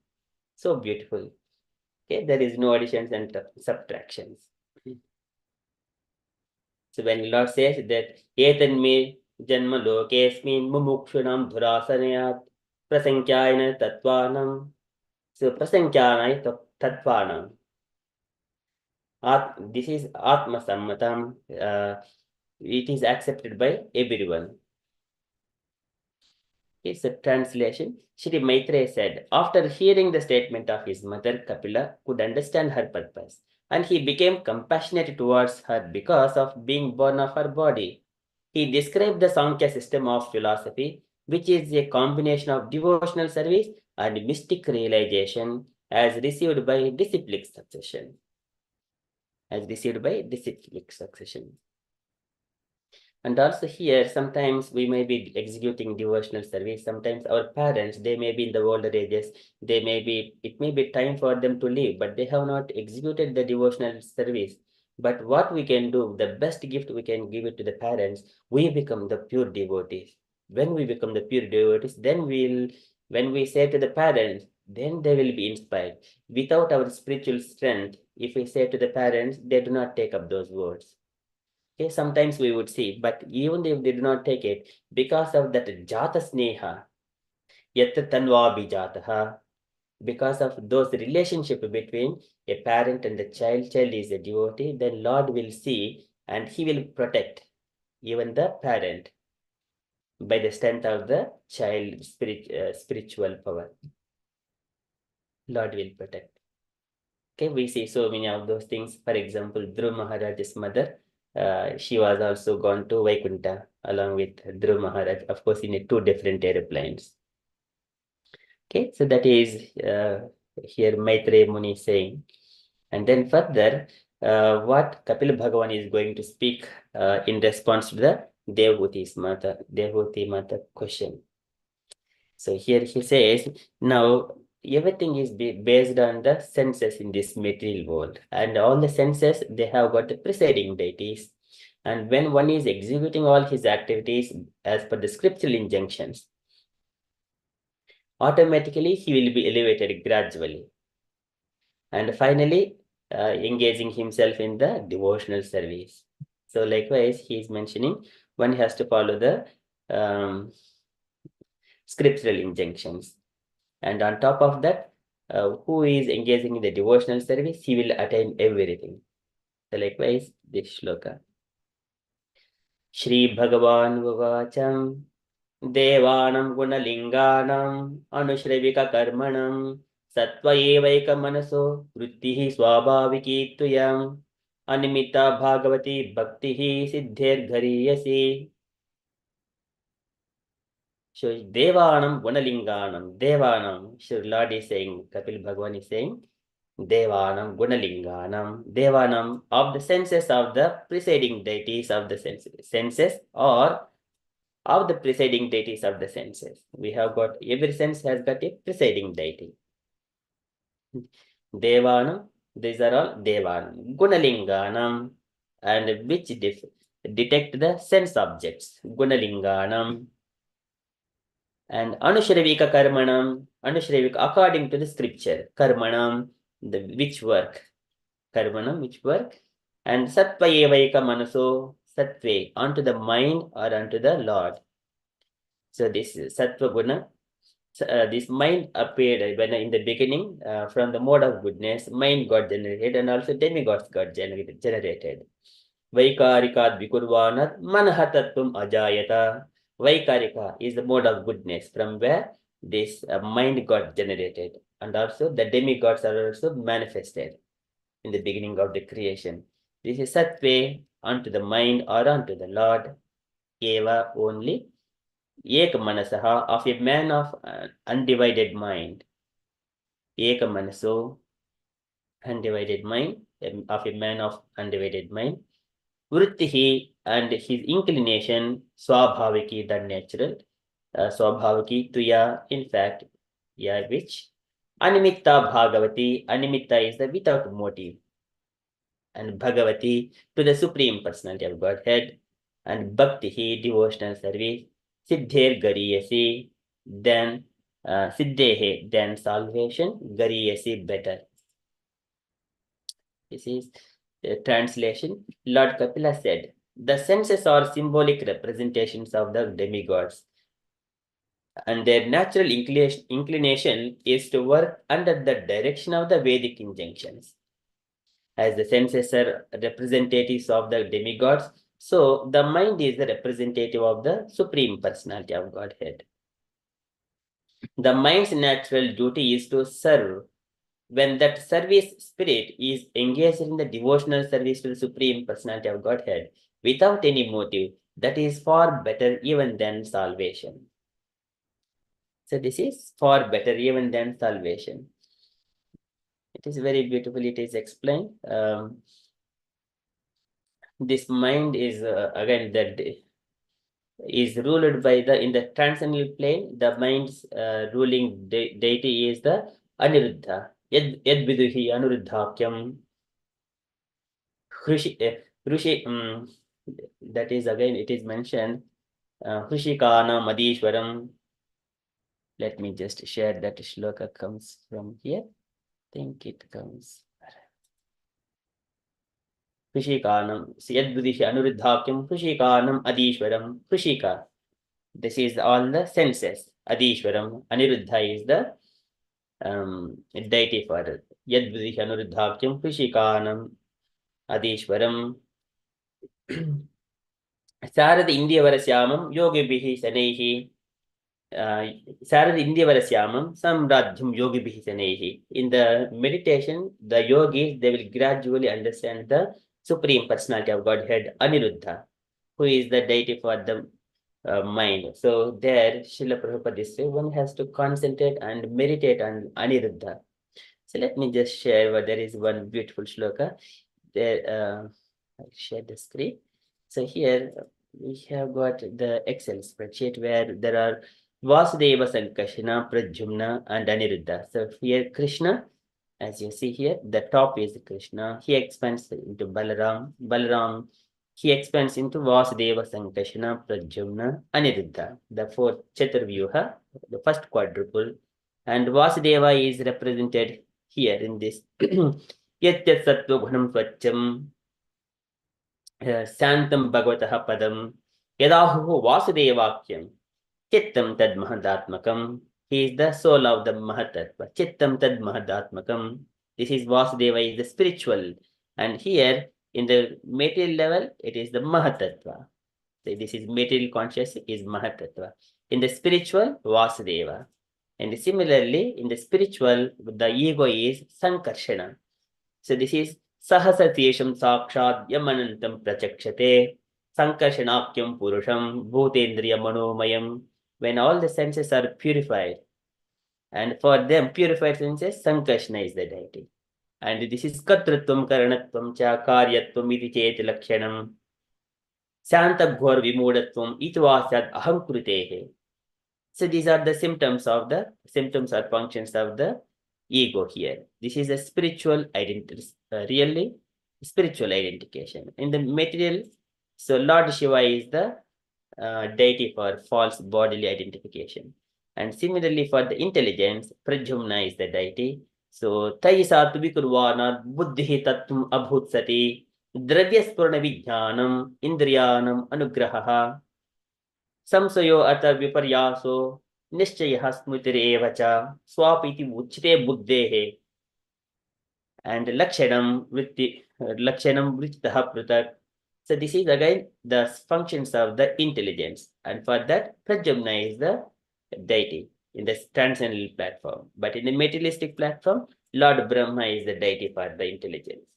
So beautiful. Okay, there is no additions and subtractions. So when Lord says that Etan me Janma Lokesmin Mumukshunam Dhurasanayat Prasankyayana Tatvanam. So Prasankyayana Tatvanam. This is Atma Sammatam. It is accepted by everyone. It's a translation. Shri Maitreya said, after hearing the statement of his mother, Kapila could understand her purpose, and he became compassionate towards her because of being born of her body. He described the Sankhya system of philosophy, which is a combination of devotional service and mystic realization, as received by disciplic succession. And also here, sometimes we may be executing devotional service. Sometimes our parents, they may be in the older ages. It may be time for them to leave, but they have not executed the devotional service. But what we can do, the best gift we can give it to the parents, we become the pure devotees. When we become the pure devotees, then when we say to the parents, then they will be inspired. Without our spiritual strength, if we say to the parents, they do not take up those words. Okay, sometimes we would see, but even if they do not take it, because of that jata sneha, yatta tanva bijataha, because of those relationship between a parent and the child is a devotee, then Lord will see and he will protect even the parent by the strength of the child spiritual power. Lord will protect. Okay, we see so many of those things. For example, Dhruv Maharaj's mother, she was also gone to Vaikunta along with Dhruv Maharaj, of course, in two different airplanes. Okay, so that is here Maitreya Muni saying. And then further, what Kapila Bhagavan is going to speak in response to the Devahuti Mata question. So here he says, now everything is based on the senses in this material world, and all the senses, they have got the presiding deities. And when one is executing all his activities as per the scriptural injunctions, automatically he will be elevated gradually. And finally, engaging himself in the devotional service. So likewise, he is mentioning one has to follow the scriptural injunctions. And on top of that, who is engaging in the devotional service, he will attain everything. So likewise, this shloka. Shri Bhagavan Vavacham Devanam Gunalinganam Anushravika Karmanam Sattva Evaika Manaso Vrittihi Swabhaviki Tuyam Animita Bhagavati Bhaktihi Siddher Ghariyasi. So Devanam Gunalinganam, Devanam, Sri Lord is saying, Kapil Bhagavan is saying, Devanam Gunalinganam, Devanam of the senses of the presiding deities of the senses or of the presiding deities of the senses. We have got, every sense has got a presiding deity. Devanam, these are all Devanam. Gunalinganam, and which detect the sense objects. Gunalinganam. And Anushravika Karmanam, Anushravika according to the scripture, Karmanam, which work, Karmanam, which work, and Sattva Evaika Manaso, Sattve, unto the mind or unto the Lord. So this is Sattva Guna. This mind appeared when in the beginning, from the mode of goodness, mind got generated and also demigods got generated. Vaikarikat Vikurvanat Manahatatum Ajayata. Vaikarika is the mode of goodness from where this mind got generated. And also the demigods are also manifested in the beginning of the creation. This is Sattve, unto the mind or unto the Lord. Eva only. Ek Manasaha, of a man of undivided mind. Ekamanaso, undivided mind, of a man of undivided mind. Vrittihi, and his inclination, Swabhaviki, the natural. Swabhaviki, tuya, in fact, yeah, which? Animitta Bhagavati, Animitta is the without motive. And Bhagavati, to the Supreme Personality of Godhead. And Bhaktihi, devotional service. Siddher Gariyasi, then Siddhehe, then salvation. Gariyasi, better. This is the translation. Lord Kapila said, the senses are symbolic representations of the demigods, and their natural inclination is to work under the direction of the Vedic injunctions. As the senses are representatives of the demigods, so the mind is the representative of the Supreme Personality of Godhead. The mind's natural duty is to serve. When that service spirit is engaged in the devotional service to the Supreme Personality of Godhead without any motive, that is far better even than salvation. So this is far better even than salvation. It is very beautiful. It is explained. This mind is again that is ruled by the in the transcendental plane. The mind's ruling deity is the Aniruddha. Yad viduhi anuruddhakyam. Hrushi, that is again, it is mentioned, Hrushikana Madishwaram. Let me just share that shloka comes from here. I think it comes. Hrishikanam, Siyadbudishi Anuruddhakyam, Hrishikanam Adishwaram, Hrishika. This is all the senses. Adishwaram, Aniruddha is the deity for it. Yadbudishi Anuruddhakyam, Hrishikanam Adishwaram. Sarad Indiyavarasyamam Yogibihi Sanaihi. Sarad Indiyavarasyamam Samradhyam Yogibihi Sanaihi. In the meditation, the yogis, they will gradually understand the Supreme Personality of Godhead, Aniruddha, who is the deity for the mind. So there, Srila Prabhupada says, one has to concentrate and meditate on Aniruddha. So let me just share what there is one beautiful shloka. There, I'll share the screen. So here we have got the Excel spreadsheet where there are Vasudeva, Sankashana, Pradyumna, and Aniruddha. So here Krishna, as you see here, the top is Krishna. He expands into Balaram. Balaram, he expands into Vasudeva, Sankashana, Pradyumna, Aniruddha. The fourth Chaturvyuha, the first quadruple. And Vasudeva is represented here in this. Yat Sattva Gunam Swacham. Santam Bhagavataha Padam Yadahu Vasudevakyam Chittam Tad Mahadatmakam. He is the soul of the Mahatattva. Chittam Tad Mahadatmakam. This is Vasudeva, is the spiritual. And here in the material level, it is the Mahatattva. So this is material consciousness is Mahatattva. In the spiritual, Vasudeva. And similarly, in the spiritual, the ego is Sankarshana. So this is Sahasatesham Sakshad Yamanantam Prachakshate Sankarshanakyam Purusham Bhutendriya Manomayam. When all the senses are purified, and for them purified senses, Sankarshana is the deity. And this is Katratvam Karanatvam Cha Karyatvam Iti Cheti Lakshanam Santabghor Vimudatvam Itvasyad Ahamkrutehe. So these are the symptoms or functions of the ego here. This is a spiritual identity, really spiritual identification. In the material, so Lord Shiva is the deity for false bodily identification. And similarly for the intelligence, Pradyumna is the deity. So Tai Satu Vikurvana Buddhi Tattum Abhutsati Dravyaspurna Vijnanam Indriyanam Anugrahaha Samsayo Ata Viparyaso Nishchaya Smutirevacha Swapiti Uchte Buddhehe. And Lakshanam Vrittaha Prutak. So this is again the functions of the intelligence. And for that, Pradyumna is the deity in the transcendental platform. But in the materialistic platform, Lord Brahma is the deity for the intelligence.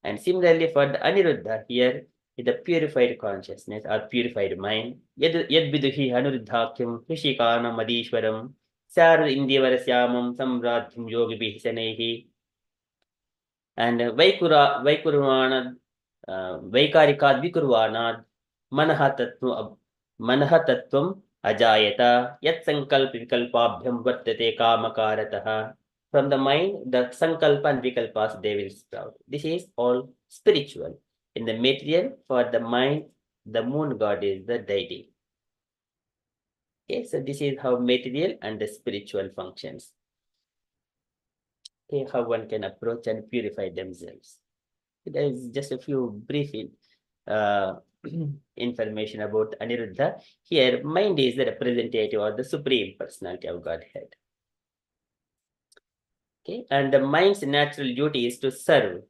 And similarly for the Aniruddha here, is the purified consciousness or purified mind. Yad viduhi anuruddhakyam Hrishikana Madishwaram Sar Indivarasyamam Samradhyam Yogi Bihisanehi and Vaikurvana Vaikarikad Vikurvanad Manahatattvam Ajayata Yat Sankalp Vikalpabhyam Vartate Kamakaratah. From the mind, the Sankalpa and Vikalpas they will sprout. This is all spiritual. In the material, for the mind, the moon god is the deity. Okay, so this is how material and the spiritual functions. Okay, how one can approach and purify themselves. There is just a few brief uh, information about Aniruddha. Here, mind is the representative of the Supreme Personality of Godhead. Okay, and the mind's natural duty is to serve.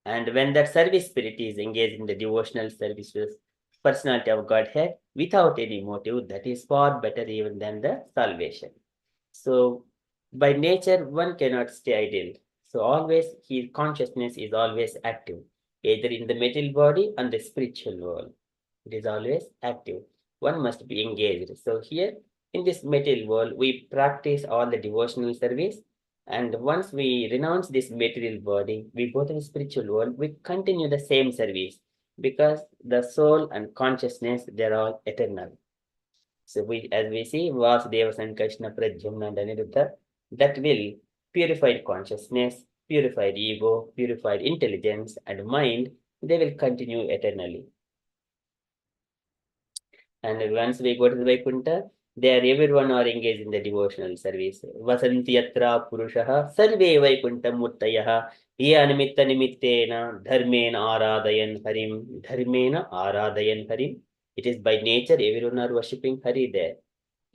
And when that service spirit is engaged in the devotional service with Personality of Godhead without any motive, that is far better even than the salvation. So, by nature, one cannot stay idle. So, always his consciousness is always active, either in the material body and the spiritual world. It is always active. One must be engaged. So, here in this material world, we practice all the devotional service. And once we renounce this material body, we go to the spiritual world, we continue the same service because the soul and consciousness, they're all eternal. So as we see, Vasudeva, Sankarshana, Pradyumna, and Aniruddha, that will purified consciousness, purified ego, purified intelligence, and mind, they will continue eternally. And once we go to the Vaikuntha, there everyone are engaged in the devotional service. Vasanti yatra purushaha sarve Vaikuntha muttayaha iya nimitta nimittena dharmena aradayan harim. It is by nature everyone are worshipping Hari there.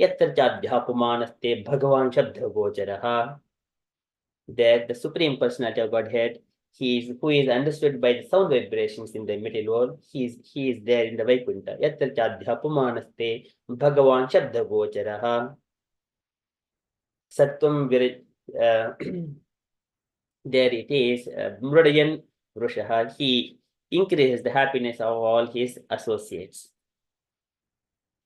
Yatra chadhyapumanaste Bhagavan Shabdha Gocharaha. There the Supreme Personality of Godhead, who is understood by the sound vibrations in the material world, he is there in the Vaikuntha. Yatra chadhyapumanaste Bhagavan Shabdha Gocharaha. Sattvam there it is, Mrudayan Vrushaha, he increases the happiness of all his associates.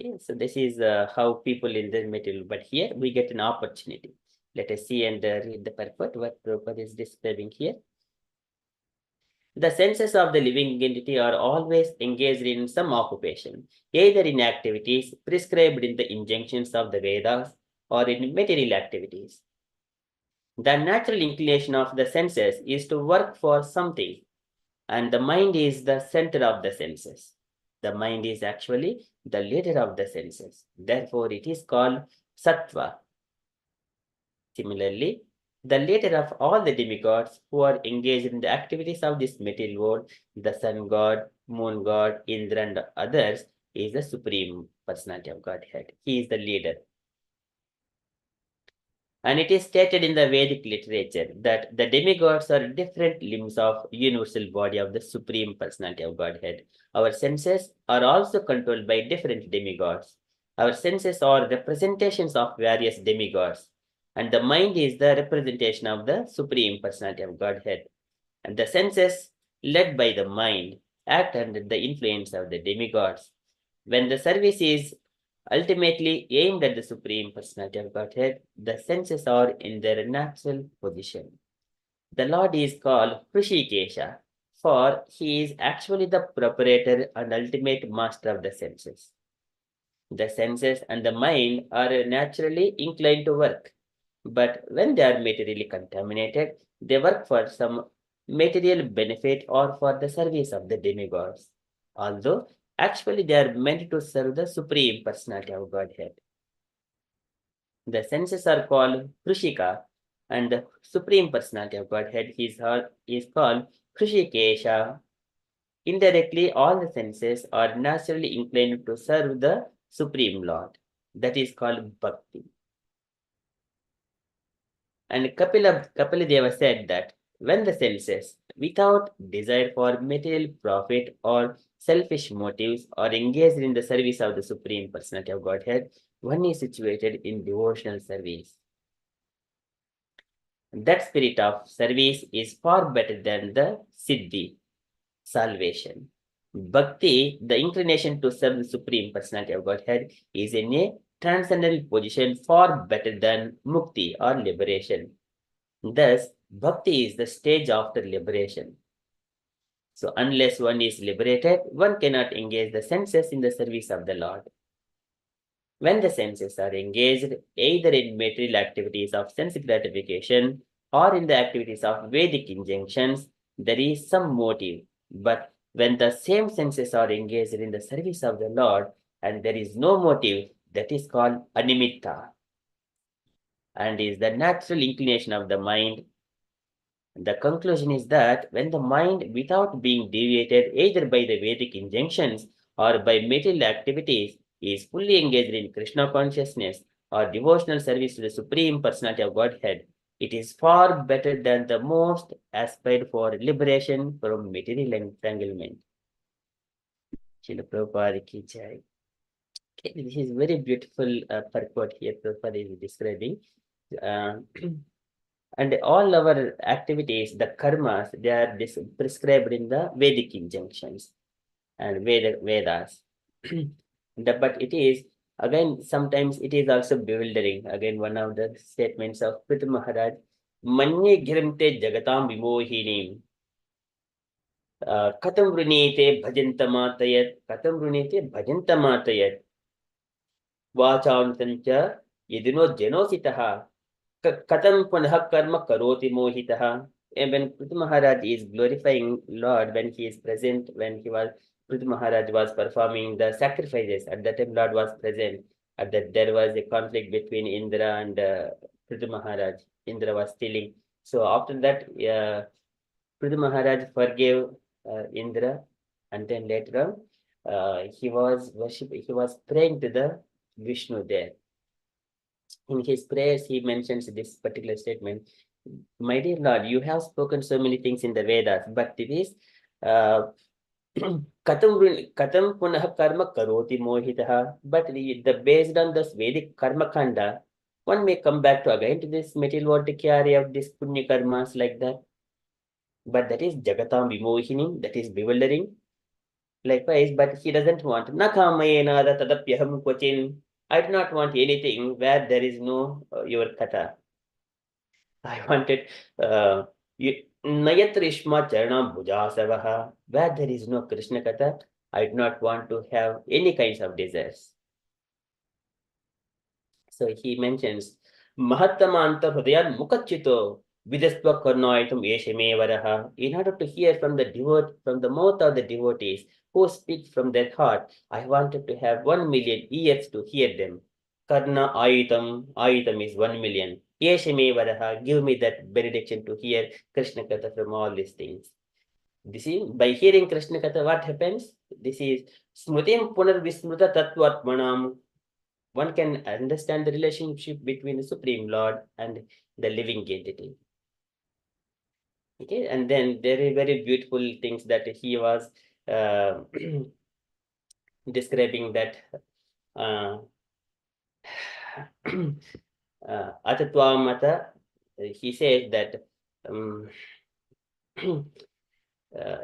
Okay, so this is how people in the material, but here we get an opportunity. Let us see and read the purport, what Prabhupada is describing here. The senses of the living entity are always engaged in some occupation, either in activities prescribed in the injunctions of the Vedas or in material activities. The natural inclination of the senses is to work for something, and the mind is the center of the senses. The mind is actually the leader of the senses. Therefore, it is called sattva. Similarly, the leader of all the demigods who are engaged in the activities of this material world, the sun god, moon god, Indra, and others, is the Supreme Personality of Godhead. He is the leader. And it is stated in the Vedic literature that the demigods are different limbs of universal body of the Supreme Personality of Godhead. Our senses are also controlled by different demigods. Our senses are representations of various demigods. And the mind is the representation of the Supreme Personality of Godhead. And the senses, led by the mind, act under the influence of the demigods. When the service is ultimately aimed at the Supreme Personality of Godhead, the senses are in their natural position. The Lord is called Hrishikesha, for he is actually the proprietor and ultimate master of the senses. The senses and the mind are naturally inclined to work, but when they are materially contaminated, they work for some material benefit or for the service of the demigods. Although actually they are meant to serve the Supreme Personality of Godhead. The senses are called Krushika, and the Supreme Personality of Godhead is called Krushikesha. Indirectly, all the senses are naturally inclined to serve the Supreme Lord. That is called Bhakti. And Kapila Deva said that when the senses, without desire for material profit or selfish motives, are engaged in the service of the Supreme Personality of Godhead, one is situated in devotional service. That spirit of service is far better than the siddhi, salvation. Bhakti, the inclination to serve the Supreme Personality of Godhead, is in a transcendental position far better than mukti or liberation. Thus, bhakti is the stage after liberation. So unless one is liberated, one cannot engage the senses in the service of the Lord. When the senses are engaged either in material activities of sense gratification or in the activities of Vedic injunctions, there is some motive. But when the same senses are engaged in the service of the Lord and there is no motive, that is called animitta and is the natural inclination of the mind. The conclusion is that when the mind, without being deviated either by the Vedic injunctions or by material activities, is fully engaged in Krishna consciousness or devotional service to the Supreme Personality of Godhead, it is far better than the most aspired for liberation from material entanglement. Srila Prabhupada ki jai. Okay, this is very beautiful purport here Prabhupada is describing. And all our activities, the karmas, they are prescribed in the Vedic injunctions and Vedas. But it is, again, sometimes it is also bewildering. Again, one of the statements of Prithu Maharaj, Manye Girimte Jagatam Vimohinim. Katam Runite Bhajantamatayat, Katam Runite Bhajantamatayat. Vachantancha Yedino Genositaha. Katam punah karma karoti mohitaha. And when Prithu Maharaj is glorifying Lord, when he is present, when Prithu Maharaj was performing the sacrifices, at that time Lord was present. At that there was a conflict between Indra and Prithu Maharaj. Indra was stealing. So after that, Prithu Maharaj forgave Indra, and then later on, he was praying to the Vishnu there. In his prayers, he mentions this particular statement. My dear Lord, you have spoken so many things in the Vedas, but it is katam punah karma karoti mohitaha. But based on this Vedic karma kanda, one may come back to again to this material world to carry out this punya karmas like that. But that is jagatam vimohini, that is bewildering. Likewise, but he doesn't want nakamayena tadapyaham kvachin. I do not want anything where there is no your katha. I wanted Nayatrishma Charana Bhujasavaha, where there is no Krishna Katha. I do not want to have any kinds of desires. So he mentions Mahattamanta Hridayan Mukachito Vidasva Karnaitam Yeshame Varaha. In order to hear from the mouth of the devotees who speak from their heart, I wanted to have 1 million ears to hear them. Karna Aitam is 1 million. Yeshame Varaha, give me that benediction to hear Krishna Katha from all these things. This is by hearing Krishna Katha, what happens? This is Smritim Punar Vismruta Tattvatmanam. One can understand the relationship between the Supreme Lord and the living entity. Okay, and then there are very beautiful things that he was describing that Atatwamata, he says that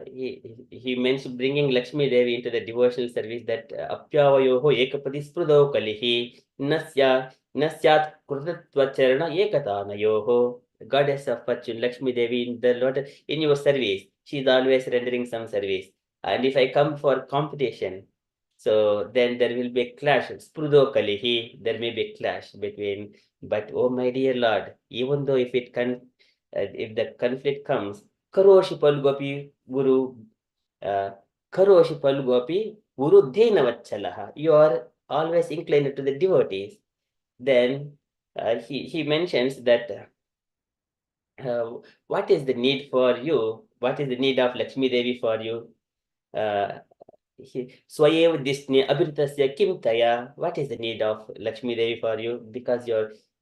he mentioned bringing Lakshmi Devi into the devotional service that Apyavayoho ekapadi sprudo kalihi nasyat krutattvacharana ekatanayoho. Goddess of fortune, Lakshmi Devi in the Lord in your service. She is always rendering some service. And if I come for competition, so then there will be a clash. Sprudo kalihi, there may be a clash between. But oh my dear Lord, even though if the conflict comes, Karoshi Palgopi Guru Karoshi Palgopi Guru Dhenavachalaha. You are always inclined to the devotees. Then he mentions that what is the need for you? What is the need of Lakshmi Devi for you? Swayev Disney Abhritasya Kim Taya. What is the need of Lakshmi Devi for you? Because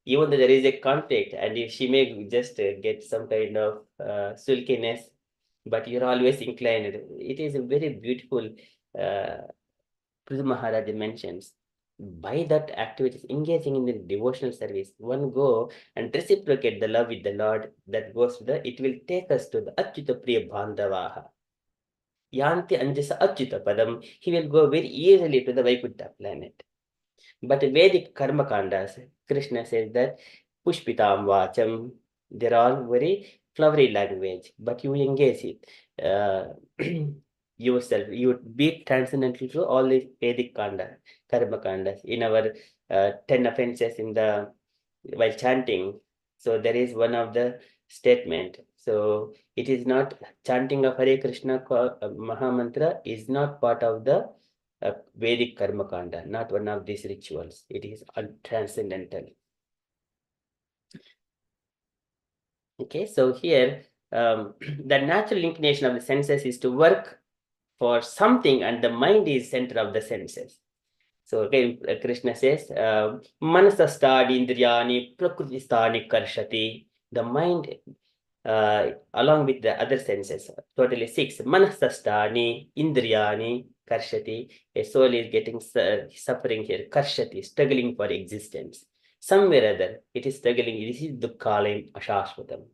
even though there is a conflict and if she may just get some kind of sulkiness, but you're always inclined. It is a very beautiful Prithu Maharaj mentions. By that activities, engaging in the devotional service, one go and reciprocate the love with the Lord that goes to it will take us to the Achyuta Priya Bandhavaha. Yanti Anjasa Achyuta Padam, he will go very easily to the Vaikuntha planet. But Vedic karma kandas, Krishna says that pushpitam vacham, they're all very flowery language, but you engage it yourself. You be transcendental to all the Vedic kanda, karma kandas. In our 10 offenses in the while chanting, so there is one of the statement. So it is not chanting of Hare Krishna Maha Mantra is not part of the Vedic Karma Kanda, not one of these rituals. It is transcendental. Okay, so here the natural inclination of the senses is to work for something, and the mind is center of the senses. So again, Krishna says, Manasastadi Indriyani Prakrutistani Karshati. The mind, along with the other senses, totally 6. Manasastani Indriyani Karshati. A soul is getting suffering here. Karshati, struggling for existence. Somewhere or other, it is struggling. This is Dukkalayam Ashashvatam.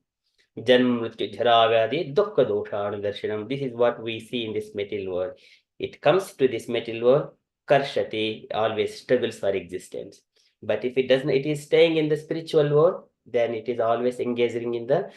Janma Mrityu Jara Vyadi Dukkha Doshanu Darshanam. This is what we see in this material world. It comes to this material world, Karshati, always struggles for existence. But if it doesn't, it is staying in the spiritual world, then it is always engaging in the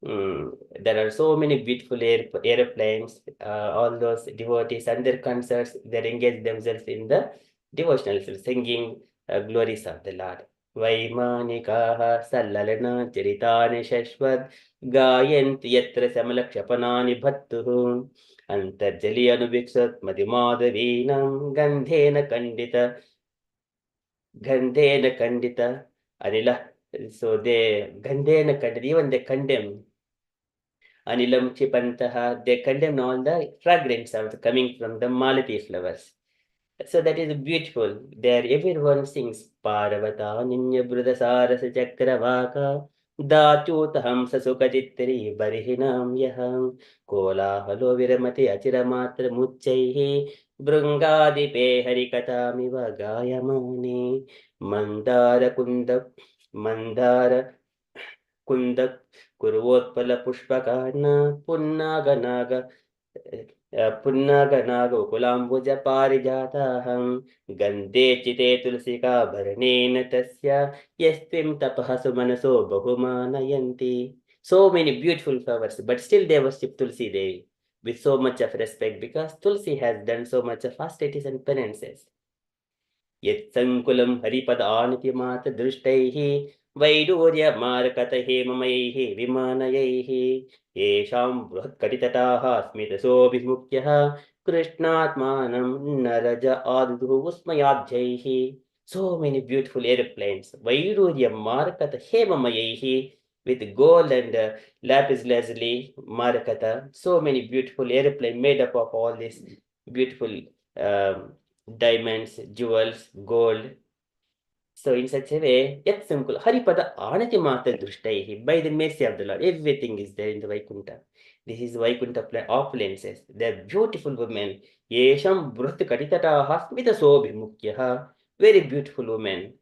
there are so many beautiful airplanes, all those devotees and their concerts, they engage themselves in the devotional, singing glories of the Lord. Vaimanikaha sallalana charitani shashwat gayanti yatra samalakshapanaani bhattuhu antarjali anuviksat madhimadhavinam gandhena kandita anila. So they gandhena kandita, even they condemn Anilam Chipantaha, they condemn all the fragrance of coming from the Malati flowers. So that is beautiful. There everyone sings Parvata Ninya Brudasarasa Chakravaka Dachutaham Sasukajitri Barihinam Yaham Kola Halo Viramati Achiramatra Muchaihi Brungadipe Harikatamiva Gayamani Mandara Kundak Kurvotpala Pushpakana Punnaganaga Punnaganaga Kulambuja Parijataham Gande Chite Tulsika Bharanena Tasya Yestim Tapahasu Manaso Bahumanayanti. So many beautiful flowers, but still they worship Tulsi Devi with so much of respect because Tulsi has done so much of austerities and penances. Yetsankulam Haripad Anityamat Drushtaihi Vaidurya Markata Hemamaihi Vimanayaihi Yesham Bruhatkaditataha Smitaso Bhimukyaha Krishnatmanam Naraja Adhu Usmayadjaihi. So many beautiful airplanes. Vaidurya Markata Hemamaihi with gold and lapis lazuli Markata. So many beautiful airplanes made up of all these beautiful diamonds, jewels, gold. So in such a way, yet simple. Haripada Anati Mata Drushtaihi, by the mercy of the Lord, everything is there in the Vaikunta. This is Vaikunta opulences. They're beautiful women. Yesham Bruhat Kaditata Hasmita Sobhimukyaha, very beautiful women.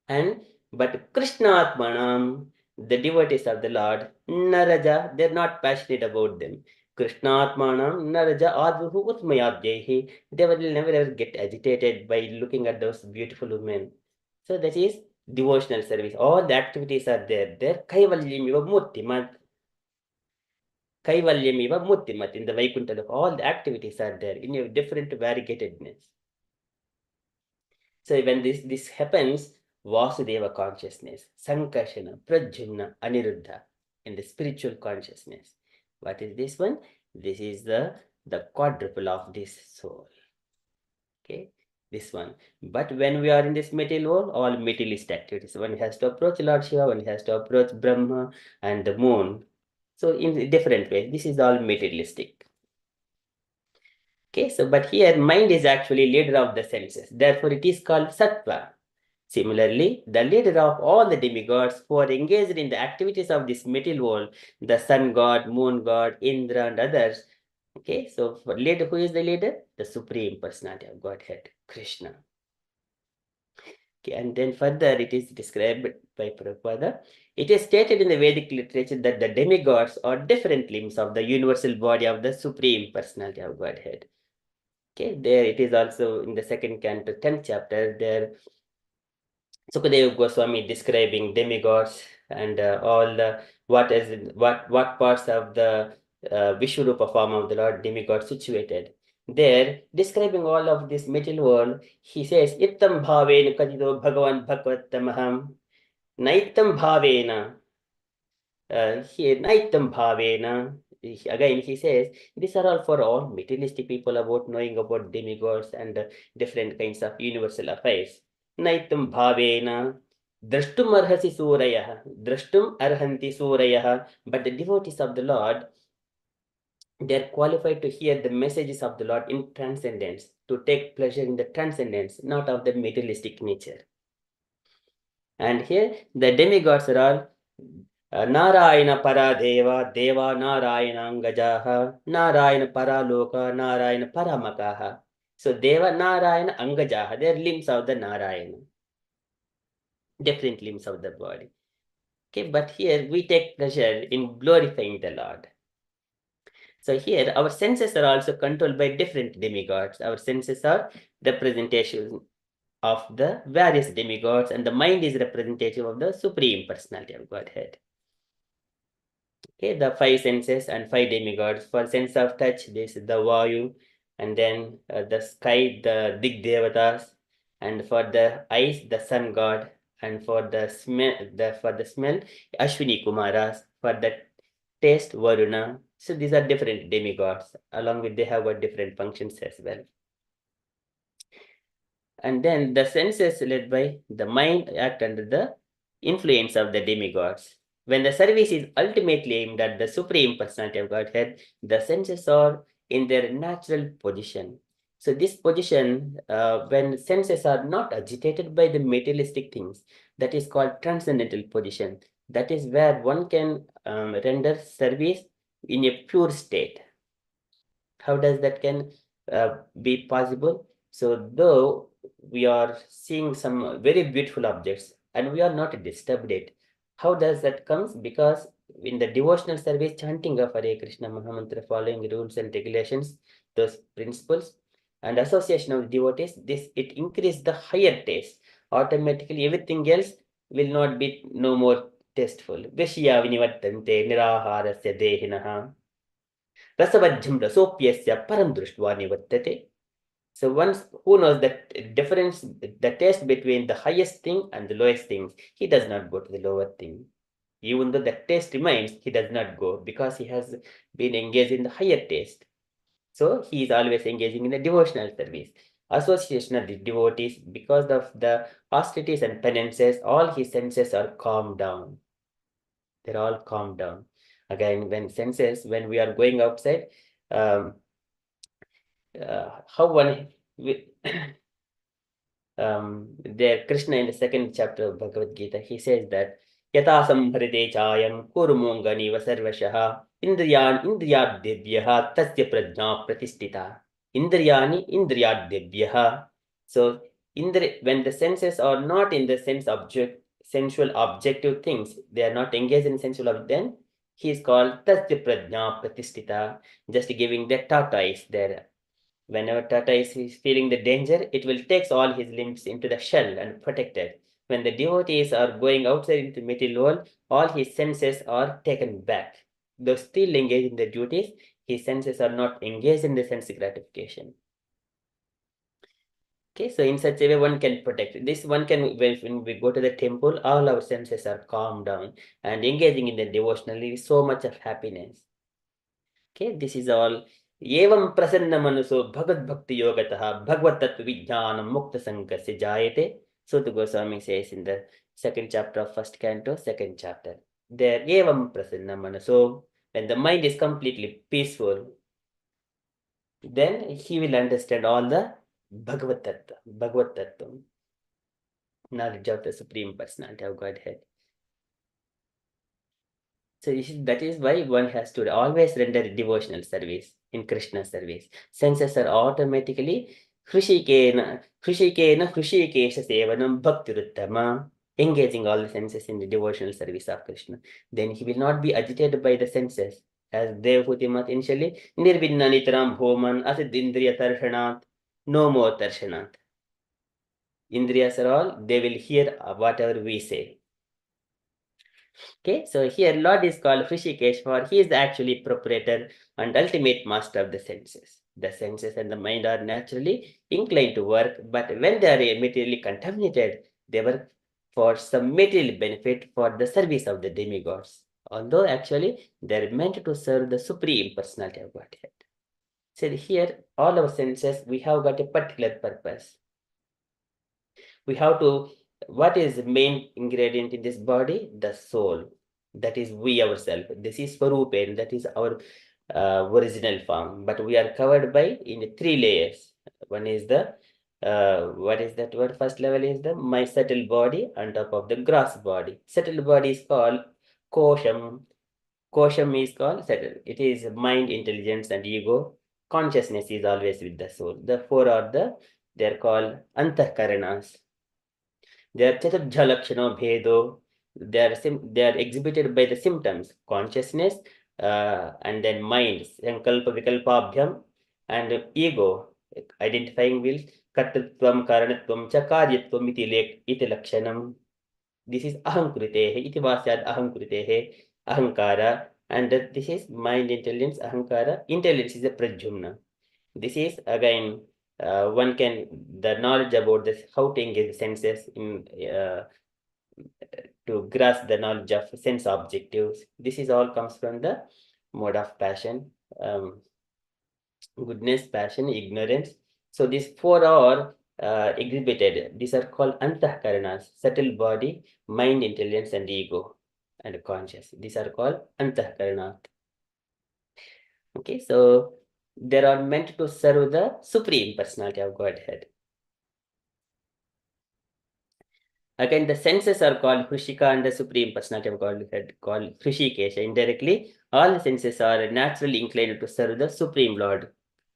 And but Krishna Atmanam, the devotees of the Lord, Naraja, they're not passionate about them. Krishna Atmanam, Naraja Adhuhu Utmayadyehi, they will never ever get agitated by looking at those beautiful women. So that is devotional service. All the activities are there. There Kaivalyamiva Murtimat. Kaivalyamiva Murtimat. In the Vaikuntha, all the activities are there in a different variegatedness. So when this happens, Vasudeva consciousness, Sankarshana, Pradyumna, Aniruddha, in the spiritual consciousness. What is this one? This is the quadruple of this soul. Okay, this one. But when we are in this material world, all materialist activities. One has to approach Lord Shiva, one has to approach Brahma and the moon. So in different ways, this is all materialistic. Okay, so but here mind is actually leader of the senses. Therefore, it is called Sattva. Similarly, the leader of all the demigods who are engaged in the activities of this material world, the sun god, moon god, Indra and others. Okay, so for leader, who is the leader? The Supreme Personality of Godhead, Krishna. Okay, and then further it is described by Prabhupada. It is stated in the Vedic literature that the demigods are different limbs of the universal body of the Supreme Personality of Godhead. Okay, there it is also in the second canto, 10th chapter, there Sukadeva Goswami describing demigods and all the what parts of the Vishwarupa form of the Lord demigod situated. There, describing all of this material world, he says, Ittam bhavena kadito bhagavan bhagavatamaham, naitam bhavena, here naitam bhavena. Again, he says, these are all for all materialistic people about knowing about demigods and different kinds of universal affairs. Naitam bhavena. Drashtum arhasi surayah. Drashtum arhanti surayah. But the devotees of the Lord, they are qualified to hear the messages of the Lord in transcendence, to take pleasure in the transcendence, not of the materialistic nature. And here, the demigods are all Narayana Paradeva, Deva Narayana Angajaha, Narayana Paraloka, Narayana Paramakaha. So Deva Narayana Angajaha, they are limbs of the Narayana, different limbs of the body. Okay, but here we take pleasure in glorifying the Lord. So here our senses are also controlled by different demigods. Our senses are representations of the various demigods, and the mind is representative of the Supreme Personality of Godhead. Okay, the five senses and five demigods. For sense of touch, this is the Vayu, and then the sky, the Dig Devatas, and for the eyes, the Sun God, and for the smell, Ashwini Kumaras, for the taste, Varuna. So these are different demigods. Along with they have got different functions as well. And then the senses led by the mind act under the influence of the demigods. When the service is ultimately aimed at the Supreme Personality of Godhead, the senses are in their natural position. So this position, when senses are not agitated by the materialistic things, that is called transcendental position. That is where one can render service in a pure state. How does that can be possible? So though we are seeing some very beautiful objects and we are not disturbed it, how does that comes? Because in the devotional service, chanting of Hare Krishna Mahamantra, following rules and regulations, those principles, and association of devotees, this it increases the higher taste. Automatically, everything else will not be no more tasteful. Vishya vinivartante niraharasya dehinaha. Rasavajjam rasopyasya param drishtva nivartate. So once who knows that difference, the taste between the highest thing and the lowest things, he does not go to the lower thing. Even though the taste remains, he does not go because he has been engaged in the higher taste. So he is always engaging in the devotional service. Association of the devotees, because of the austerities and penances, all his senses are calmed down. They're all calmed down. Again, when we are going outside, how one there Krishna in the second chapter of Bhagavad Gita, he says that Yata samhrite chayam kurumongani vasarvashaha indriyadebhyaha tasya prajna pratistita. Indriyadebhyaha. So when the senses are not in the sensual objective things, they are not engaged in sensual object, then he is called tasya prajna pratistita, just giving the tortoise there. Whenever tortoise is feeling the danger, it will take all his limbs into the shell and protect it. When the devotees are going outside into the material world, all his senses are taken back. Though still engaged in the duties, his senses are not engaged in the sense gratification. Okay, so in such a way, one can protect. This one can, when we go to the temple, all our senses are calmed down and engaging in the devotionally so much of happiness. Okay, this is all. Evam prasanna manuso bhagavad bhakti yogataha bhagavad tattva vijnanam mukta sangasya jayate. So the Goswami says in the second chapter of first canto, second chapter. There, evam prasanna manuso, when the mind is completely peaceful, then he will understand all the Bhagavad Tattva, knowledge of the Supreme Personality of Godhead. So that is why one has to always render devotional service in Krishna service. Senses are automatically Hrishikena Hrishikesha Sevanam Bhaktiruttama, engaging all the senses in the devotional service of Krishna. Then he will not be agitated by the senses. As Devahuti mat initially, nirvinna nitram bhoman asid indriya tarshanat, no more tarshanat. Indriyas are all, they will hear whatever we say. Okay, so here Lord is called Hrishikesh, for he is the actually proprietor and ultimate master of the senses. The senses and the mind are naturally inclined to work, but when they are materially contaminated, they work for some material benefit for the service of the demigods. Although actually they are meant to serve the Supreme Personality of Godhead. So here, all our senses, we have got a particular purpose. We have to, what is the main ingredient in this body? The soul. That is we ourselves. This is Swarupen, that is our original form. But we are covered by in 3 layers. One is the, what is that word? First level is the my subtle body on top of the gross body. Subtle body is called Kosham. Kosham is called subtle. It is mind, intelligence, and ego. Consciousness is always with the soul. The 4 are the, they are called Antahkaranas. They are chaturjha lakshana bhedo. They are exhibited by the symptoms, consciousness, and then mind, sankalpa vikalpabhyam, and ego, identifying will, kartritvam, karanatvam, cha karyatvam iti lakshanam. This is ahankritehe, iti vasyad ahankritehe, ahankara, and this is mind, intelligence, ahankara. Intelligence is a prajhumna. This is again, one can, the knowledge about this, how to engage the senses in to grasp the knowledge of sense objectives. This is all comes from the mode of passion, goodness, passion, ignorance. So these 4 are exhibited. These are called antahkaranas, subtle body, mind, intelligence, and ego, and conscious. These are called antahkaranat. Okay, so they are meant to serve the Supreme Personality of Godhead. Again, the senses are called Hrishika, and the Supreme Personality of Godhead called Hrishikesha. Indirectly, all the senses are naturally inclined to serve the Supreme Lord.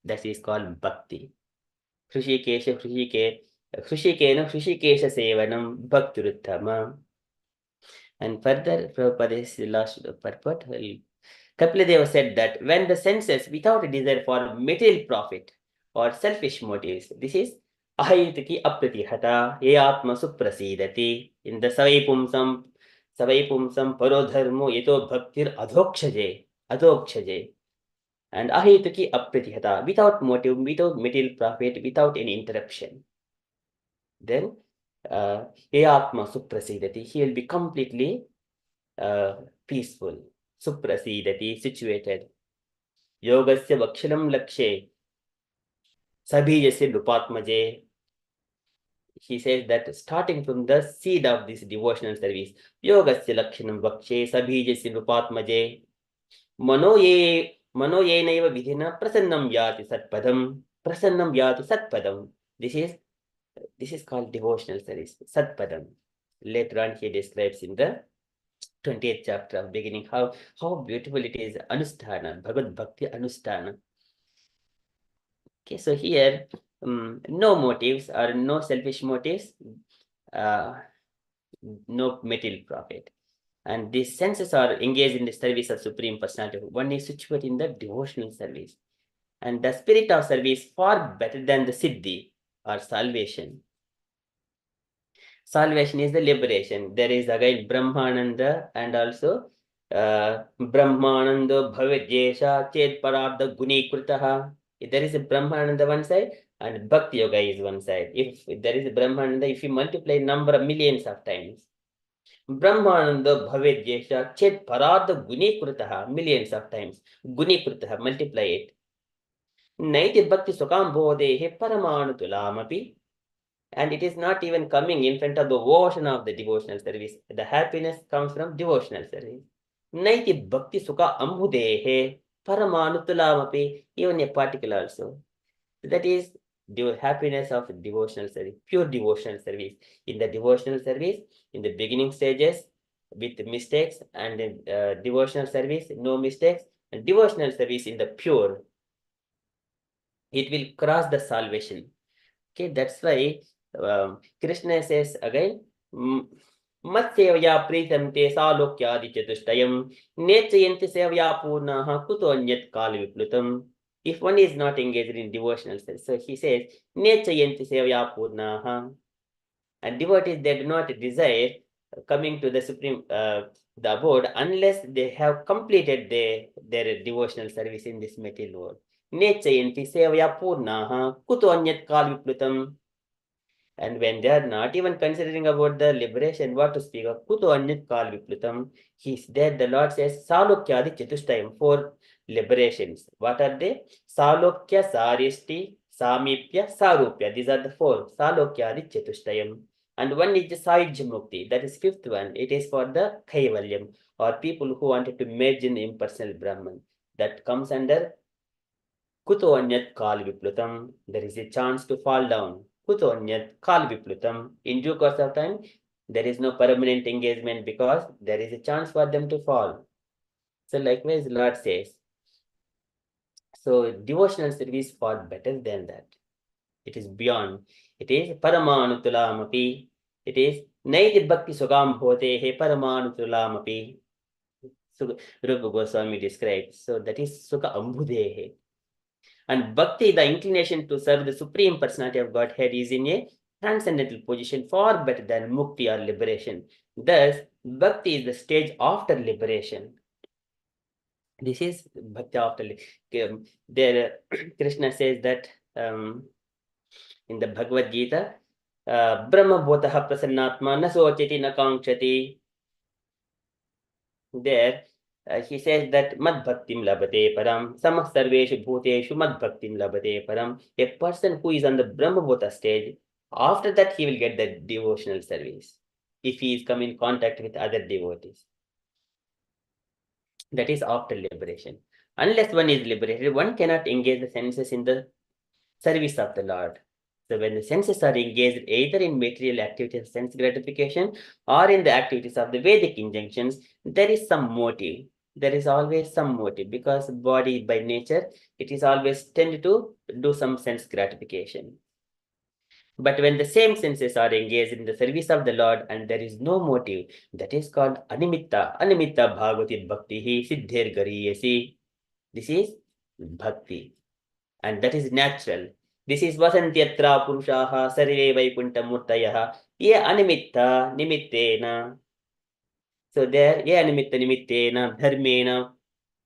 That is called Bhakti. Hrishikesha, Hrishikena, Hrishikesha Sevanam, Bhaktiruttama. And further, Prabhupada is the last purport. Kapila Deva said that when the senses, without a desire for material profit or selfish motives, this is ahayutaki apratihata, ye atma suprasidati, in the Savaipumsam parodharmo yeto bhaktir adhokshaje, and ahayutaki apratihata, without motive, without material profit, without any interruption. Then, ye atma suprasidati, he will be completely peaceful. Suprasidati, situated. Yogasya vakshalam lakshe sabhijasya nupatmaje. He says that starting from the seed of this devotional service, yogasya lakshanam vakshe sabhijasya nupatmaje, mano ye naiva vidhina prasannam yati satpadam. This is called devotional service, satpadam. Later on he describes in the 20th chapter of beginning how beautiful it is, anusthana, Bhagavad Bhakti anusthana. Okay, so here, no motives or no selfish motives, no material profit. And these senses are engaged in the service of Supreme Personality. One is situated in the devotional service. And the spirit of service far better than the siddhi or salvation. Salvation is the liberation. There is again Brahmananda and also Brahmananda Bhavedjesha Ched Parartha Gunikritaha. There is a Brahmananda one side and Bhakti Yoga is one side. If there is a Brahmananda, if you multiply number of millions of times, Brahmananda Bhavedjesha Ched Parartha Gunikritaha, millions of times. Gunikritaha, multiply it. Naiti Bhakti Sukam Bodhe Paramanu Tulamapi. And it is not even coming in front of the ocean of the devotional service. The happiness comes from devotional service. Naiti bhakti sukha ambudehe paramanutulamapi, even a particle also. That is the happiness of devotional service, pure devotional service. In the devotional service, in the beginning stages, with mistakes, and in devotional service, no mistakes, and devotional service in the pure, it will cross the salvation. Okay, that's why Krishna says again, मत्सेवया प्रीतं ते सालोक्यादिचतुष्टयम् नेचयन्ति सेवया पूर्णाः कुतो अन्यत् कालविप्लुतम्. If one is not engaged in devotional service, so he says, nechayanti sevaya purnaha. And devotees, they do not desire coming to the Supreme, the abode, unless they have completed their devotional service in this material world. Nechayanti sevaya purnaha kuto anyat kalviplutam. And when they are not even considering about the liberation, what to speak of, kuto anyat kalviplutam, he's there, the Lord says, salokyadi chatushtayam, 4 liberations. What are they? Salokya, Sarishti, Samipya, Sarupya. These are the 4. Salokyadi chatushtayam. And one is the Saijya Mukti, that is 5th one. It is for the Kaivalyam, or people who wanted to merge in the impersonal Brahman. That comes under Kuto Anyat Kal Viplutam. There is a chance to fall down. Kuto Anyat Kal Viplutam. In due course of time, there is no permanent engagement because there is a chance for them to fall. So likewise, Lord says, so devotional service far better than that. It is beyond. It is Paramanutulamapi. It is Naiti Bhakti Sugam Hote He Paramanutulamapi. So Rupa Goswami describes. So that is Sukha Ambudehe. And Bhakti, the inclination to serve the Supreme Personality of Godhead, is in a transcendental position far better than mukti or liberation. Thus, Bhakti is the stage after liberation. This is Bhakti after there Krishna says that in the Bhagavad Gita, Brahma Bhotaha Prasannatma na sochati na kankshati. There he says that Mad Bhaktim Labate Param, Samah Sarveshu Bhuteshu Mad Bhaktim Labate Param. A person who is on the Brahma Bhota stage, after that he will get the devotional service if he is come in contact with other devotees. That is after liberation. Unless one is liberated, one cannot engage the senses in the service of the Lord. So when the senses are engaged either in material activities, sense gratification, or in the activities of the Vedic injunctions, there is some motive. There is always some motive because body by nature, it is always tend to do some sense gratification. But when the same senses are engaged in the service of the Lord and there is no motive, that is called animitta. Animitta bhagavati bhakti siddher gariyasi. This is bhakti. And that is natural. This is vasantyatra purushaha sarve vaikunta murtayaha ye animitta nimittena. So there ye animitta nimittena dharmena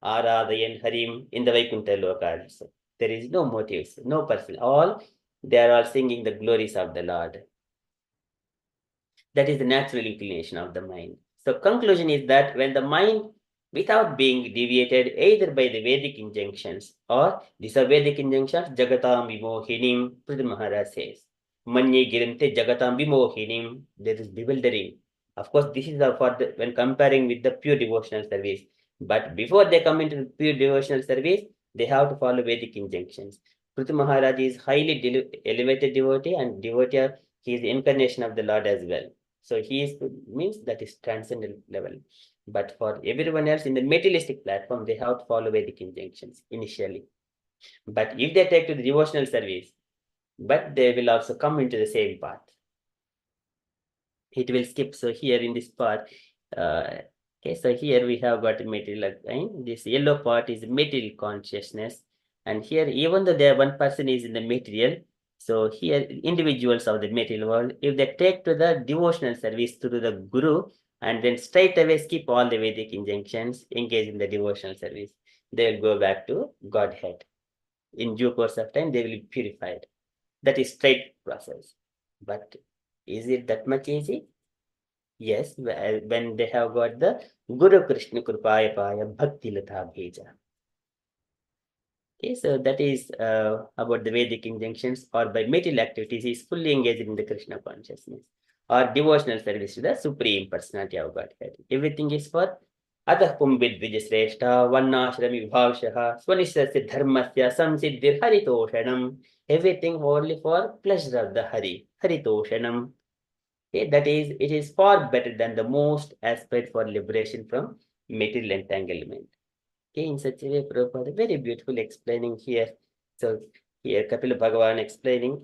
aradayan harim in the Vaikunta lokas. There is no motives, no person. All they are all singing the glories of the Lord. That is the natural inclination of the mind. So conclusion is that when the mind, without being deviated either by the Vedic injunctions or these are Vedic injunctions, Jagatam Vimohinim, Pradhan Maharaj says, Manye Girante Jagatam Vimohinim, there is bewildering. Of course, this is for the, when comparing with the pure devotional service. But before they come into the pure devotional service, they have to follow Vedic injunctions. Pradhan Maharaj is highly elevated devotee and devotee, he is the incarnation of the Lord as well. So he is means that is transcendental level. But for everyone else in the materialistic platform, they have to follow Vedic injunctions initially. But if they take to the devotional service, but they will also come into the same path. It will skip. So here in this part, okay, so here we have got material again. This yellow part is material consciousness. And here, even though there one person is in the material, so here individuals of the material world, if they take to the devotional service through the Guru and then straight away skip all the Vedic injunctions, engage in the devotional service, they will go back to Godhead. In due course of time, they will be purified. That is straight process. But is it that much easy? Yes, when they have got the Guru Krishna Kripaya Paya Bhakti Latha Bheja. Okay, so that is about the Vedic injunctions or by material activities, he is fully engaged in the Krishna consciousness or devotional service to the Supreme Personality of Godhead. Everything is for Atah Pumbid Vijasreshta, Vannashrami Vibhavshaha, Swanishrasya Dharmasya, Samsiddhir Haritoshanam. Everything only for pleasure of the Hari, Haritoshanam. Okay, that is, it is far better than the most aspect for liberation from material entanglement. Okay, in such a way, Prabhupada very beautiful explaining here. So here Kapila Bhagavan explaining,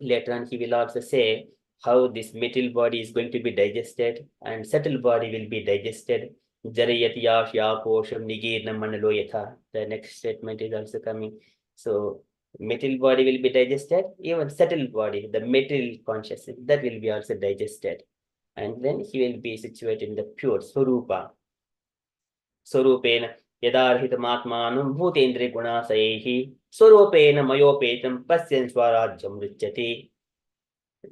later on he will also say how this material body is going to be digested and subtle body will be digested. Jarayati yashya kosham nigirnam manalo yatha. The next statement is also coming. So material body will be digested, even subtle body, the material consciousness, that will be also digested. And then he will be situated in the pure Swarupa. Swarupena yadarhitamatmanam bhutendri gunasayehi Swarupena mayopetam pasyan swarajyam richati.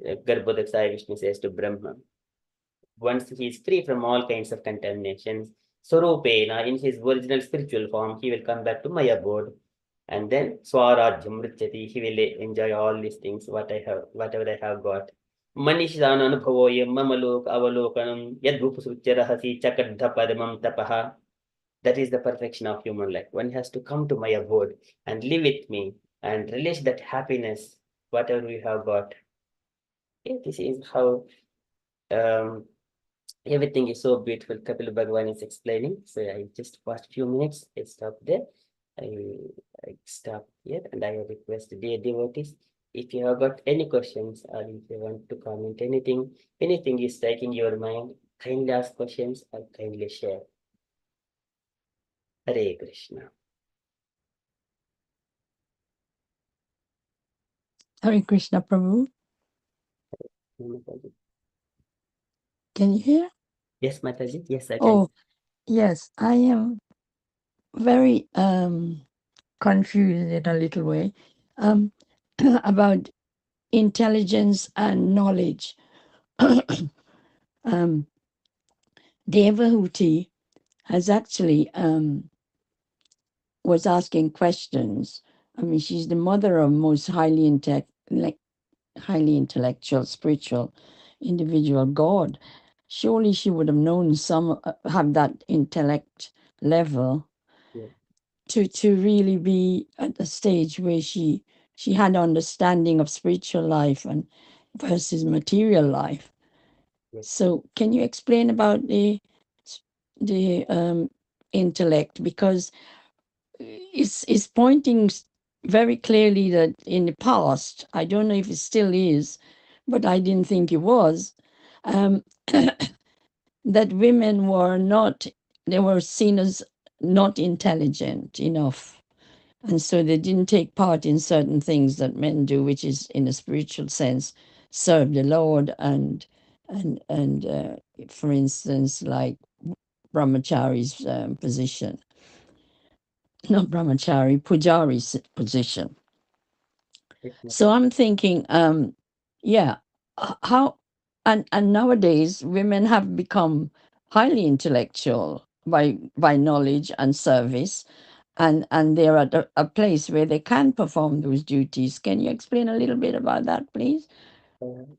Garbhodakshaya Vishnu says to Brahma. Once he is free from all kinds of contaminations, Swarupena, in his original spiritual form, he will come back to my abode. And then Swarajyam Richati, he will enjoy all these things, whatever I have got. Manishana Anubhavoyam Mamalok Avalokanam Yadbhupusucharahasi Chakadha Padamam Tapaha. That is the perfection of human life. One has to come to my abode and live with me and release that happiness, whatever we have got. Okay, this is how everything is so beautiful. Kapila Bhagavan is explaining. So I just watched few minutes. I stop there. I stop here, and I request dear devotees, if you have got any questions or if you want to comment anything is striking your mind, kindly ask questions or kindly share. Hare Krishna. Hare Krishna, Prabhu. Mataji. Can you hear? Yes, Mataji. Yes, I can. Oh, yes. I am very confused in a little way about intelligence and knowledge. Devahuti has actually was asking questions. I mean, she's the mother of most highly intellectual, spiritual individual God. Surely she would have known some have that intellect level Yeah. to really be at a stage where she had understanding of spiritual life and versus material life. Yes. So can you explain about the intellect, because it's pointing very clearly that in the past, I don't know if it still is, but I didn't think it was, that women they were seen as not intelligent enough. And so they didn't take part in certain things that men do, which is, in a spiritual sense, serve the Lord and for instance, like brahmachari's position. Not brahmachari, pujari's position. So I'm thinking, how, and nowadays women have become highly intellectual by knowledge and service, and they're at a place where they can perform those duties. Can you explain a little bit about that, please?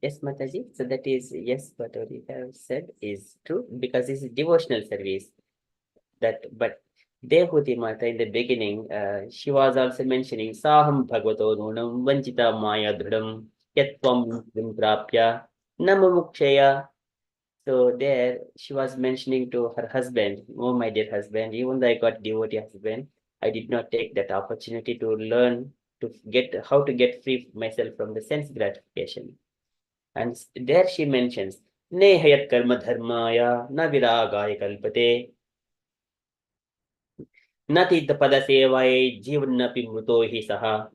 Yes, Mataji. So that is, yes, whatever you have said is true, because it's a devotional service. But Devahuti Mata in the beginning, she was also mentioning Saham Bhagavato Nunam Vanchita Maya Dhrudam Yatvam Prapya Namamukshaya. So there she was mentioning to her husband, oh my dear husband, even though I got devotee husband, I did not take that opportunity to learn to get how to get free myself from the sense gratification. And there she mentions Nehayat Karma Dharmaya Na Viragaya Kalpate.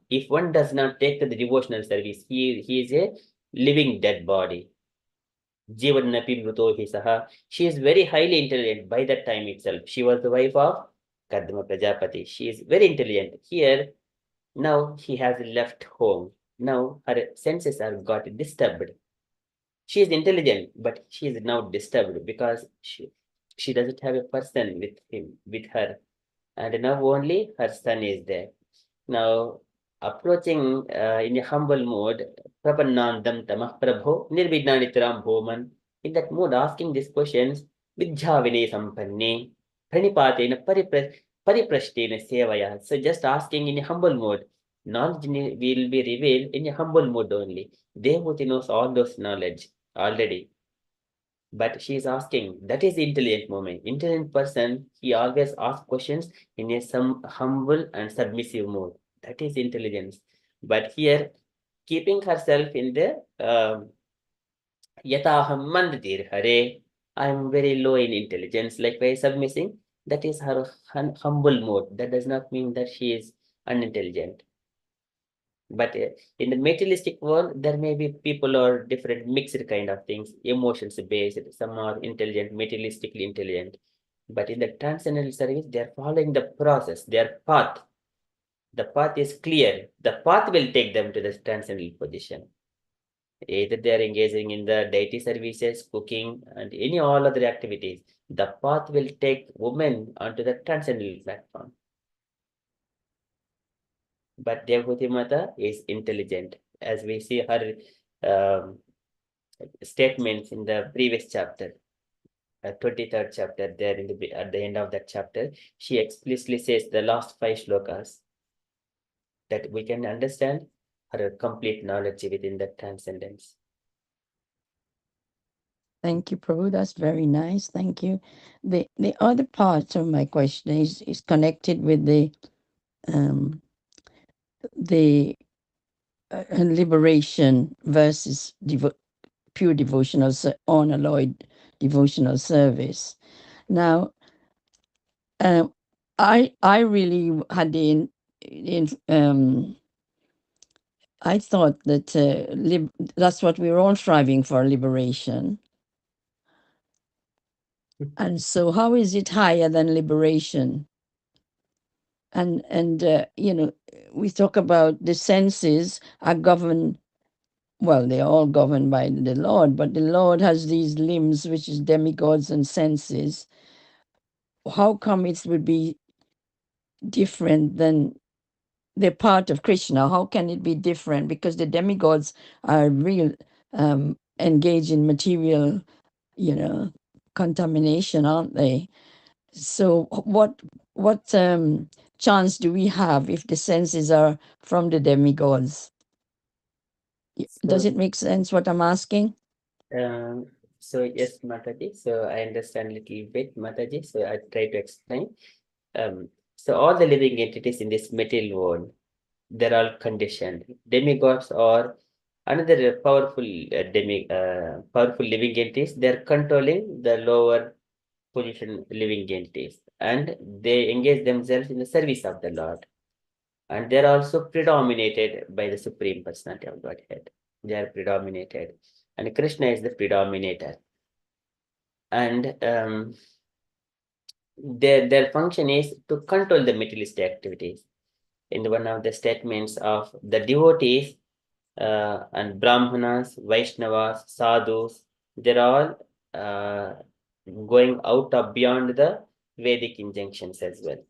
If one does not take the devotional service, he is a living dead body. She is very highly intelligent by that time itself. She was the wife of Kadma Prajapati. She is very intelligent. Here, now he has left home. Now her senses are got disturbed. She is intelligent, but she is now disturbed because she doesn't have a person with her. And now only her son is there. Now, approaching in a humble mode, Prapannandam Tamah Prabho, Nirvidnanitram Bhoman, in that mode, asking these questions, Vidjhavine Sampanne, Pranipatena Pariprashtena Sevaya. So just asking in a humble mode, knowledge will be revealed in a humble mode only. Devahuti knows all those knowledge already. But she is asking, that is the intelligent moment. Intelligent person, he always asks questions in a some humble and submissive mode. That is intelligence. But here, keeping herself in the Yataham mandir hare. I am very low in intelligence, like by submitting. That is her humble mode. That does not mean that she is unintelligent. But in the materialistic world, there may be people or different mixed kind of things, emotions based. Some are intelligent, materialistically intelligent. But in the transcendental service, they are following the process, their path. The path is clear. The path will take them to the transcendental position. Either they are engaging in the deity services, cooking, and any all other activities. The path will take women onto the transcendental platform. But Devahuti Mata is intelligent, as we see her um, statements in the previous chapter, 23rd chapter. There in the at the end of that chapter, she explicitly says the last 5 shlokas that we can understand her complete knowledge within the transcendence. Thank you, Prabhu. That's very nice. Thank you. The other part of my question is connected with um, the liberation versus pure devotional, unalloyed devotional service. Now, I really had I thought that that's what we're all striving for, liberation. And so, how is it higher than liberation? And you know, we talk about the senses are governed. Well, they're all governed by the Lord, but the Lord has these limbs, which is demigods and senses. How come it would be different than they're part of Krishna? How can it be different? Because the demigods are real engaged in material, you know, contamination, aren't they? So what chance do we have if the senses are from the demigods? Does it make sense what I'm asking? So yes, Mataji. So I understand a little bit, Mataji. So I try to explain. So all the living entities in this material world, they're all conditioned. Demigods are another powerful powerful living entities. They're controlling the lower position living entities, and they engage themselves in the service of the Lord. And they're also predominated by the Supreme Personality of Godhead. They are predominated, and Krishna is the predominator. And their function is to control the materialistic activities. In one of the statements of the devotees and Brahmanas, Vaishnavas, Sadhus, they're all going out of beyond the Vedic injunctions as well.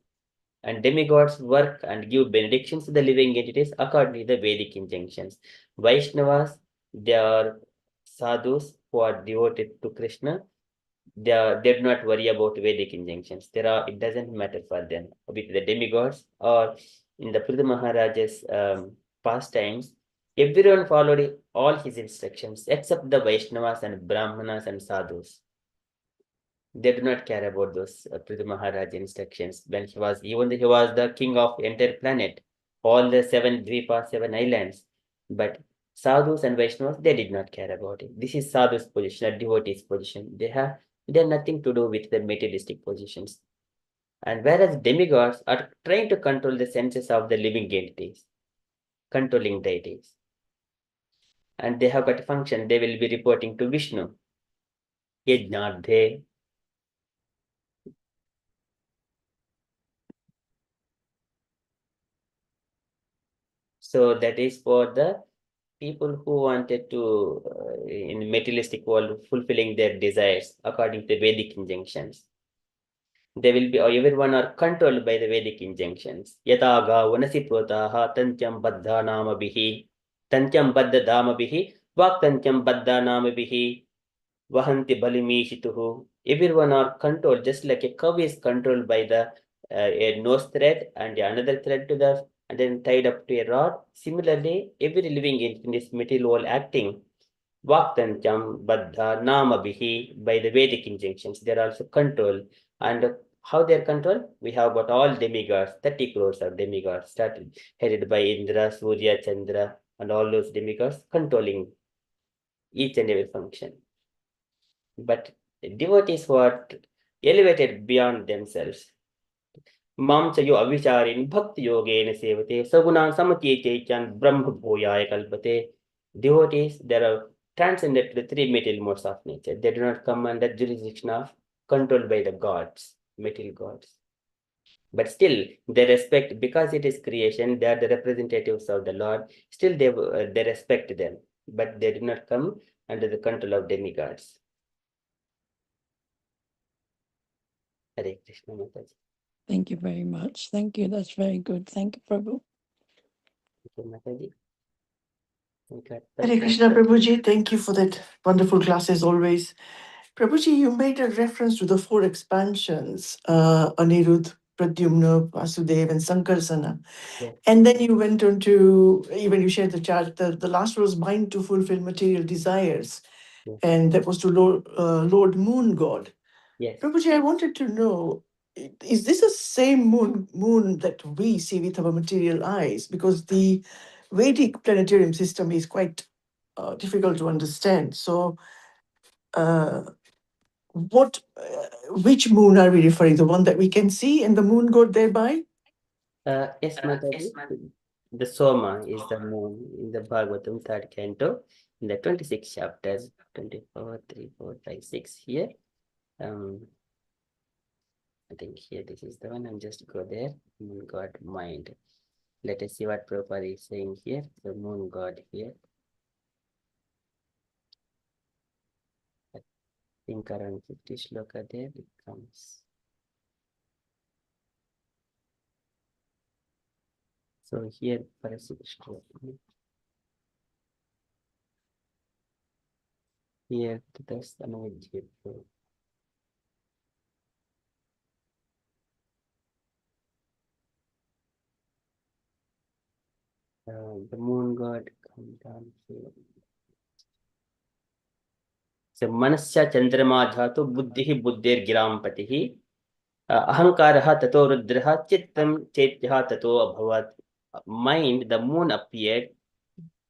And demigods work and give benedictions to the living entities according to the Vedic injunctions. Vaishnavas, they are sadhus who are devoted to Krishna. They do not worry about Vedic injunctions. It doesn't matter for them. With the demigods or in the Prithu Maharaja's pastimes, everyone followed all his instructions except the Vaishnavas and Brahmanas and sadhus. They do not care about those Prithu Maharaj instructions. When he was the king of the entire planet, all the 7 Dvipas, 7 islands. But sadhus and Vaishnavas, they did not care about it. This is sadhu's position, a devotee's position. They have nothing to do with the materialistic positions. And whereas demigods are trying to control the senses of the living entities, controlling deities. And they have got a function, they will be reporting to Vishnu. Yajnadhe. So that is for the people who wanted to, in the materialistic world, fulfilling their desires according to the Vedic injunctions. They will be, or everyone are controlled by the Vedic injunctions. Yataga vanasi protaha tantyam baddha nama bihi, tantyam baddha dama bihi, vak tantyam baddha nama bihi, vahanti balimishituhu. Everyone are controlled, just like a cow is controlled by the a nose thread and another thread to the and then tied up to a rod. Similarly, every living in this material world acting Vaktantyam Baddha Namabihi by the Vedic injunctions. They are also controlled. And how they are controlled? We have got all demigods, 30 crores of demigods, started headed by Indra, Surya, Chandra, and all those demigods controlling each and every function. But devotees who are elevated beyond themselves. Mam chayo avicharin bhakti yogena sevate sagunan samatye chan brahma bhoyaya kalpate. Devotees, there are transcended to the three material modes of nature. They do not come under jurisdiction of controlled by the gods, material gods. But still, they respect, because it is creation, they are the representatives of the Lord. Still, they respect them, but they do not come under the control of demigods. Hare Krishna Mataji. Thank you very much. Thank you. That's very good. Thank you, Prabhu. Thank you, Mataji. Hare Krishna, Prabhuji. Thank you for that wonderful class as always. Prabhuji, you made a reference to the four expansions, Anirudh, Pradyumna, Vasudev, and Sankarsana. Yes. And then you went on to, even you shared the chart, the last was mind to fulfill material desires. Yes. And that was to Lord Moon God. Yes. Prabhuji, I wanted to know, is this the same moon that we see with our material eyes? Because the Vedic planetarium system is quite difficult to understand. So, which moon are we referring? The one that we can see and the moon god thereby? Yes, Mataji. The Soma is the moon in the Bhagavatam third canto, in the 26 chapters, 24, 3, 4, 5, 6 here. I think here this is the one. I'm just go there. Moon god mind. Let us see what Prabhupada is saying here. The moon god here. I think around 50 shloka there it comes. So here Parasishta. Here that's the Amogha. The moon god come down here. So manasya chandrama dhatu buddhihi buddhir giram patihi ahankaraha tato rudraha chittam chaityaha tato abhavat. Mind, the moon appeared.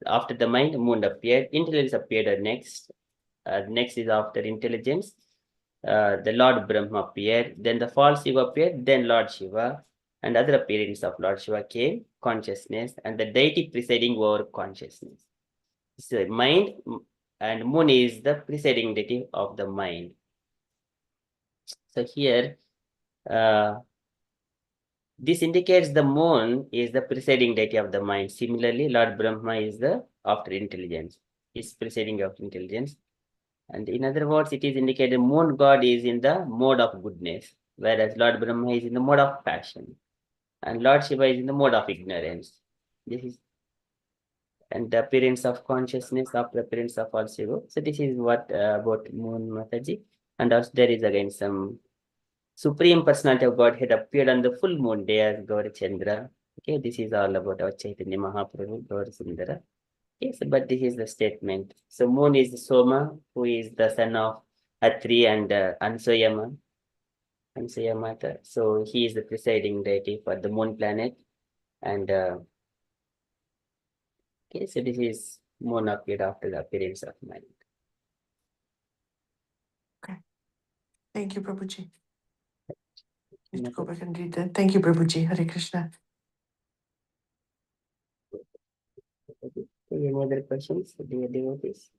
After the mind, the moon appeared. Intelligence appeared next. Next is after intelligence. The Lord Brahma appeared. Then the false Shiva appeared. Then Lord Shiva. And other appearance of Lord Shiva came, consciousness, and the deity presiding over consciousness. So mind and moon is the presiding deity of the mind. So here, this indicates the moon is the presiding deity of the mind. Similarly, Lord Brahma is the after intelligence, is presiding of intelligence. And in other words, it is indicated moon god is in the mode of goodness, whereas Lord Brahma is in the mode of passion, and Lord Shiva is in the mode of ignorance. This is, and the appearance of consciousness after appearance of all Shiva. So this is what about moon Mataji. And also there is again some Supreme Personality of Godhead appeared on the full moon day as Gauri Chandra. Okay, this is all about our Chaitanya Mahaprabhu, Gauri Sundara. Yes, but this is the statement. So moon is Soma, who is the son of Atri and Ansuyama. Ansuyamata. So he is the presiding deity for the moon planet. And okay, so this is moon appeared after the appearance of mind. Okay. Thank you, Prabhuji. Need to go back and read that. Thank you, Prabhuji. Hare Krishna. Any other questions, dear devotees?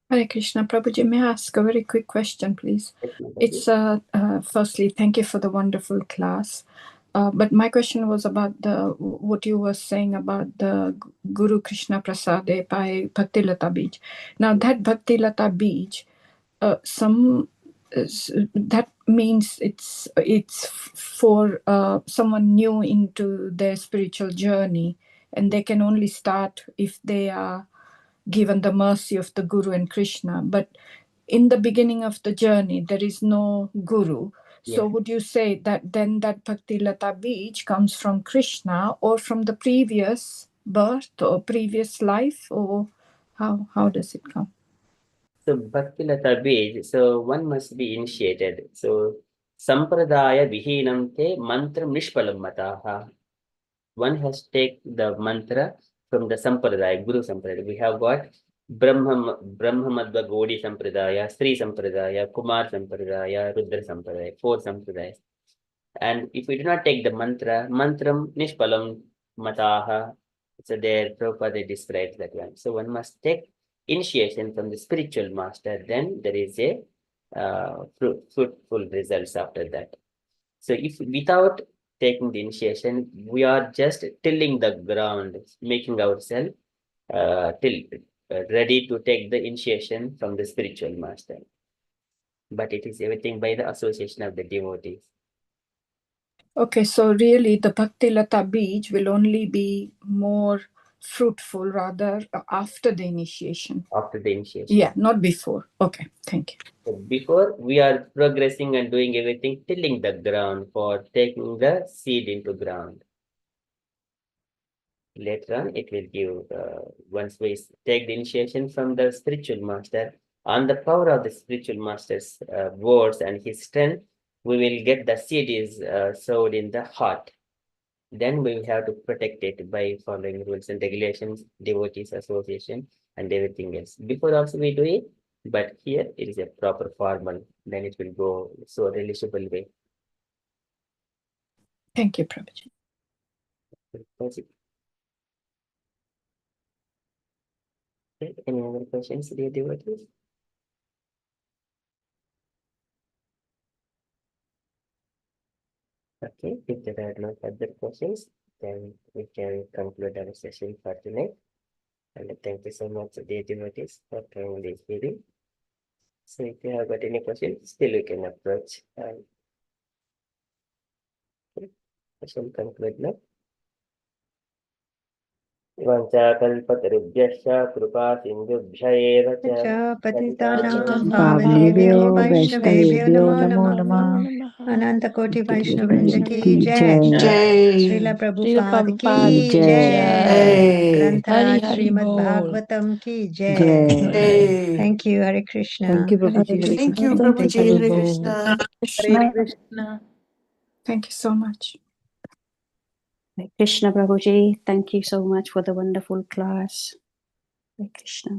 Hare Krishna. Prabhuji, may I ask a very quick question, please? It's firstly, thank you for the wonderful class. But my question was about what you were saying about the Guru Krishna Prasade by Bhaktilata Beach. Now that Bhaktilata Beach, that means it's for someone new into their spiritual journey, and they can only start if they are given the mercy of the Guru and Krishna. But in the beginning of the journey, there is no Guru. So would you say that then that Bhaktilata Beach comes from Krishna or from the previous birth or previous life, or how does it come? So Bhaktilata Bij, so one must be initiated. So Sampradaya Vihinam te Mantram Nishpalam Mataha. one has to take the mantra from the Sampradaya, Guru Sampradaya. We have got Brahma Madhva Gaudiya Sampradaya, Sri Sampradaya, Kumar Sampradaya, Rudra Sampradaya, 4 Sampradayas. And if we do not take the mantra, mantram nishpalam mataha, so there Prabhupada describes that one. So one must take initiation from the spiritual master, then there is a fruitful results after that. So if without taking the initiation, we are just tilling the ground, making ourselves ready to take the initiation from the spiritual master. But it is everything by the association of the devotees. Okay, so really the Bhakti Lata Beej will only be more fruitful rather after the initiation. After the initiation. Yeah, not before. Okay, thank you. So before we are progressing and doing everything, tilling the ground for taking the seed into ground. Later on, it will give, once we take the initiation from the spiritual master, on the power of the spiritual master's words and his strength, we will get the seed is sowed in the heart. Then we will have to protect it by following rules and regulations, devotees association, and everything else. Before also we do it, but here it is a proper formal. Then it will go so relishable way. Thank you, Prabhuji. That's it. Okay, any other questions, dear devotees? Okay, if there are no further questions, then we can conclude our session for tonight. And thank you so much, dear devotees, for coming this meeting. So if you have got any questions, still you can approach. Okay, I shall conclude now. वंशाकल्पतरुभ्यश्च कृपा सिन्धुभ्य एव च पतितानां पावनेभ्यो पावनेभ्यो वैष्णवेभ्यो वैष्णवेभ्यो नमो नमो नमः। नमः। अनंत कोटि वैष्णव वृंद की की जय। जय। श्रील प्रभुपाद की Prabhupada जय। जय। ग्रंथराज Hari श्रीमद् Bol. भागवतम की जय। जय। Hey. Thank you. Hare Krishna. Thank you, Prabhuji. Hare Thank you, Krishna. Thank Prabhuji. you, Hare Prabhu. Krishna. Hare Krishna. Thank you so much. Hare Krishna, Prabhuji. Thank you so much for the wonderful class. Hare Krishna.